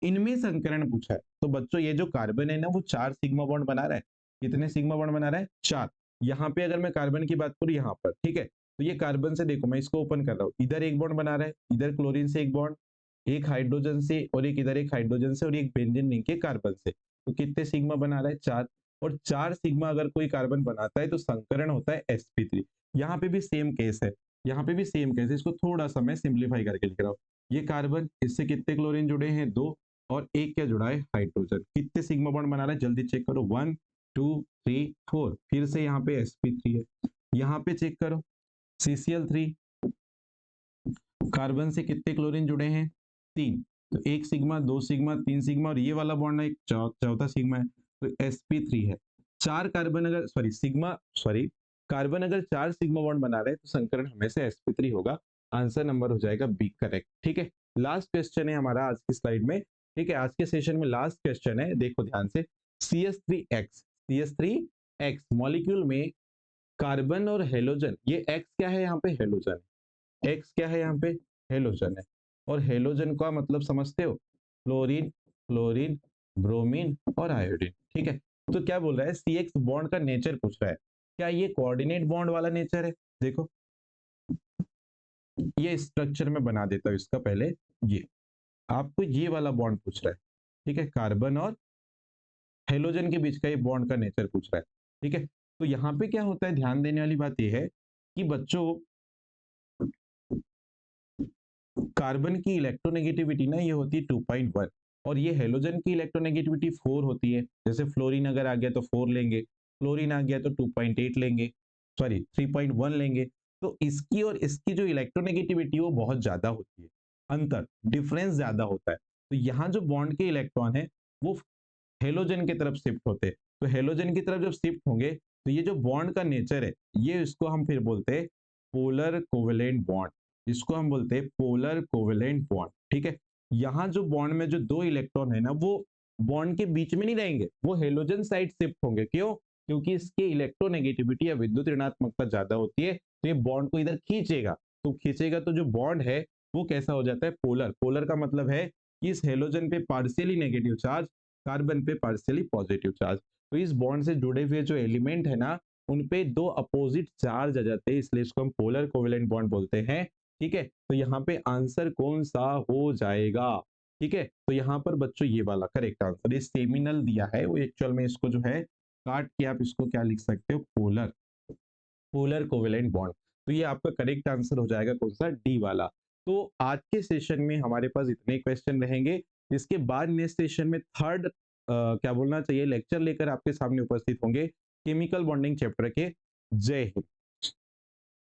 इनमें संकरण पूछा है, तो बच्चों ये जो कार्बन है ना वो 4 सिग्मा बॉन्ड बना रहा है। कितने सिग्मा बॉन्ड बना रहा है, 4। यहाँ पे अगर मैं कार्बन की बात करूँ यहाँ पर, ठीक है, तो ये कार्बन से देखो मैं इसको ओपन कर रहा हूँ, इधर एक बॉन्ड बना रहा है, इधर क्लोरीन से एक बॉन्ड, एक हाइड्रोजन से और एक इधर एक हाइड्रोजन से और एक बेंजीन रिंग के कार्बन से, तो कितने सिग्मा बना रहा है, 4। और 4 सिग्मा अगर कोई कार्बन बनाता है तो संकरण होता है sp3। यहाँ पे भी सेम केस है, यहाँ पे भी सेम केस है, इसको थोड़ा सा मैं सिंप्लीफाई करके लिख रहा हूँ। ये कार्बन, इससे कितने क्लोरीन जुड़े हैं, 2, और एक क्या जुड़ा है, हाइड्रोजन। कितने सिग्मा बॉन्ड बना रहा है, जल्दी चेक करो, 1 2 3 4, फिर से यहाँ पे sp3 है, यहाँ पे चेक करो CCl3, कार्बन से कितने क्लोरीन जुड़े हैं, 3, तो 1 सिग्मा 2 सिग्मा 3 सिग्मा और ये वाला बॉन्ड एक चौथा सिग्मा है, तो sp3 है। 4 कार्बन अगर कार्बन अगर 4 सिग्मा बॉन्ड बना रहे हैं तो संकरण हमेशा sp3 होगा। आंसर नंबर हो जाएगा बी करेक्ट, ठीक है। लास्ट क्वेश्चन है हमारा आज की स्लाइड में, ठीक है, आज के सेशन में लास्ट क्वेश्चन है, देखो ध्यान से, CH3X मॉलिक्यूल में कार्बन और हेलोजन, ये X क्या है यहाँ पे, हेलोजन, X क्या है यहाँ पे, हेलोजन है, और हेलोजन का मतलब समझते हो, फ्लोरीन क्लोरीन ब्रोमीन और आयोडीन, ठीक है। तो क्या बोल रहा है, CX बॉन्ड का नेचर पूछ रहा है, क्या ये कोऑर्डिनेट बॉन्ड वाला नेचर है, देखो ये स्ट्रक्चर में बना देता हूं इसका पहले, ये आपको ये वाला बॉन्ड पूछ रहा है, ठीक है, कार्बन और हेलोजन के बीच का ये बॉन्ड का नेचर पूछ रहा है, ठीक है। तो यहाँ पे क्या होता है, ध्यान देने वाली बात यह है कि बच्चों कार्बन की इलेक्ट्रोनेगेटिविटी ना ये होती है 2.1 और ये हेलोजन की इलेक्ट्रोनेगेटिविटी 4 होती है। जैसे फ्लोरीन अगर आ गया तो 4 लेंगे, क्लोरीन आ गया तो 2.8 लेंगे, सॉरी 3.1 लेंगे। तो इसकी और इसकी जो इलेक्ट्रोनेगेटिविटी वो बहुत ज्यादा होती है, अंतर डिफरेंस ज्यादा होता है। तो यहाँ जो बॉन्ड के इलेक्ट्रॉन है वो हेलोजन की तरफ शिफ्ट होते हैं, तो हेलोजन की तरफ जब शिफ्ट होंगे तो ये जो बॉन्ड का नेचर है ये इसको हम फिर बोलते हैं पोलर कोवेलेंट बॉन्ड, इसको हम बोलते हैं पोलर कोवेलेंट बॉन्ड, ठीक है। यहाँ जो बॉन्ड में जो 2 इलेक्ट्रॉन है ना वो बॉन्ड के बीच में नहीं रहेंगे, वो हेलोजन साइड शिफ्ट होंगे, क्यों, क्योंकि इसके इलेक्ट्रोनेगेटिविटी या विद्युत ऋणात्मकता ज्यादा होती है, तो ये बॉन्ड को इधर खींचेगा, तो खींचेगा तो जो बॉन्ड है वो कैसा हो जाता है, पोलर। पोलर का मतलब है कि इस हेलोजन पे पार्शियली नेगेटिव चार्ज, कार्बन पे पार्शियली पॉजिटिव चार्ज, तो इस बॉन्ड से जुड़े हुए जो एलिमेंट है ना उन पे 2 अपोजिट चार्ज आ जाते हैं, इसलिए इसको हम पोलर कोवेलेंट बॉन्ड बोलते हैं, ठीक है। तो यहाँ पे आंसर कौन सा हो जाएगा, ठीक है। तो यहाँ पर बच्चों ये वाला करेक्ट आंसर, ये सेमिनल दिया है वो एक्चुअल में इसको जो है काट के आप इसको क्या लिख सकते हो, पोलर, पोलर कोवेलेंट बॉन्ड। तो ये आपका करेक्ट आंसर हो जाएगा कौन सा, डी वाला। तो आज के सेशन में हमारे पास इतने क्वेश्चन रहेंगे, इसके बाद नेक्स्ट सेशन में थर्ड क्या बोलना चाहिए लेक्चर लेकर आपके सामने उपस्थित होंगे केमिकल बॉन्डिंग चैप्टर के। जय हिंद।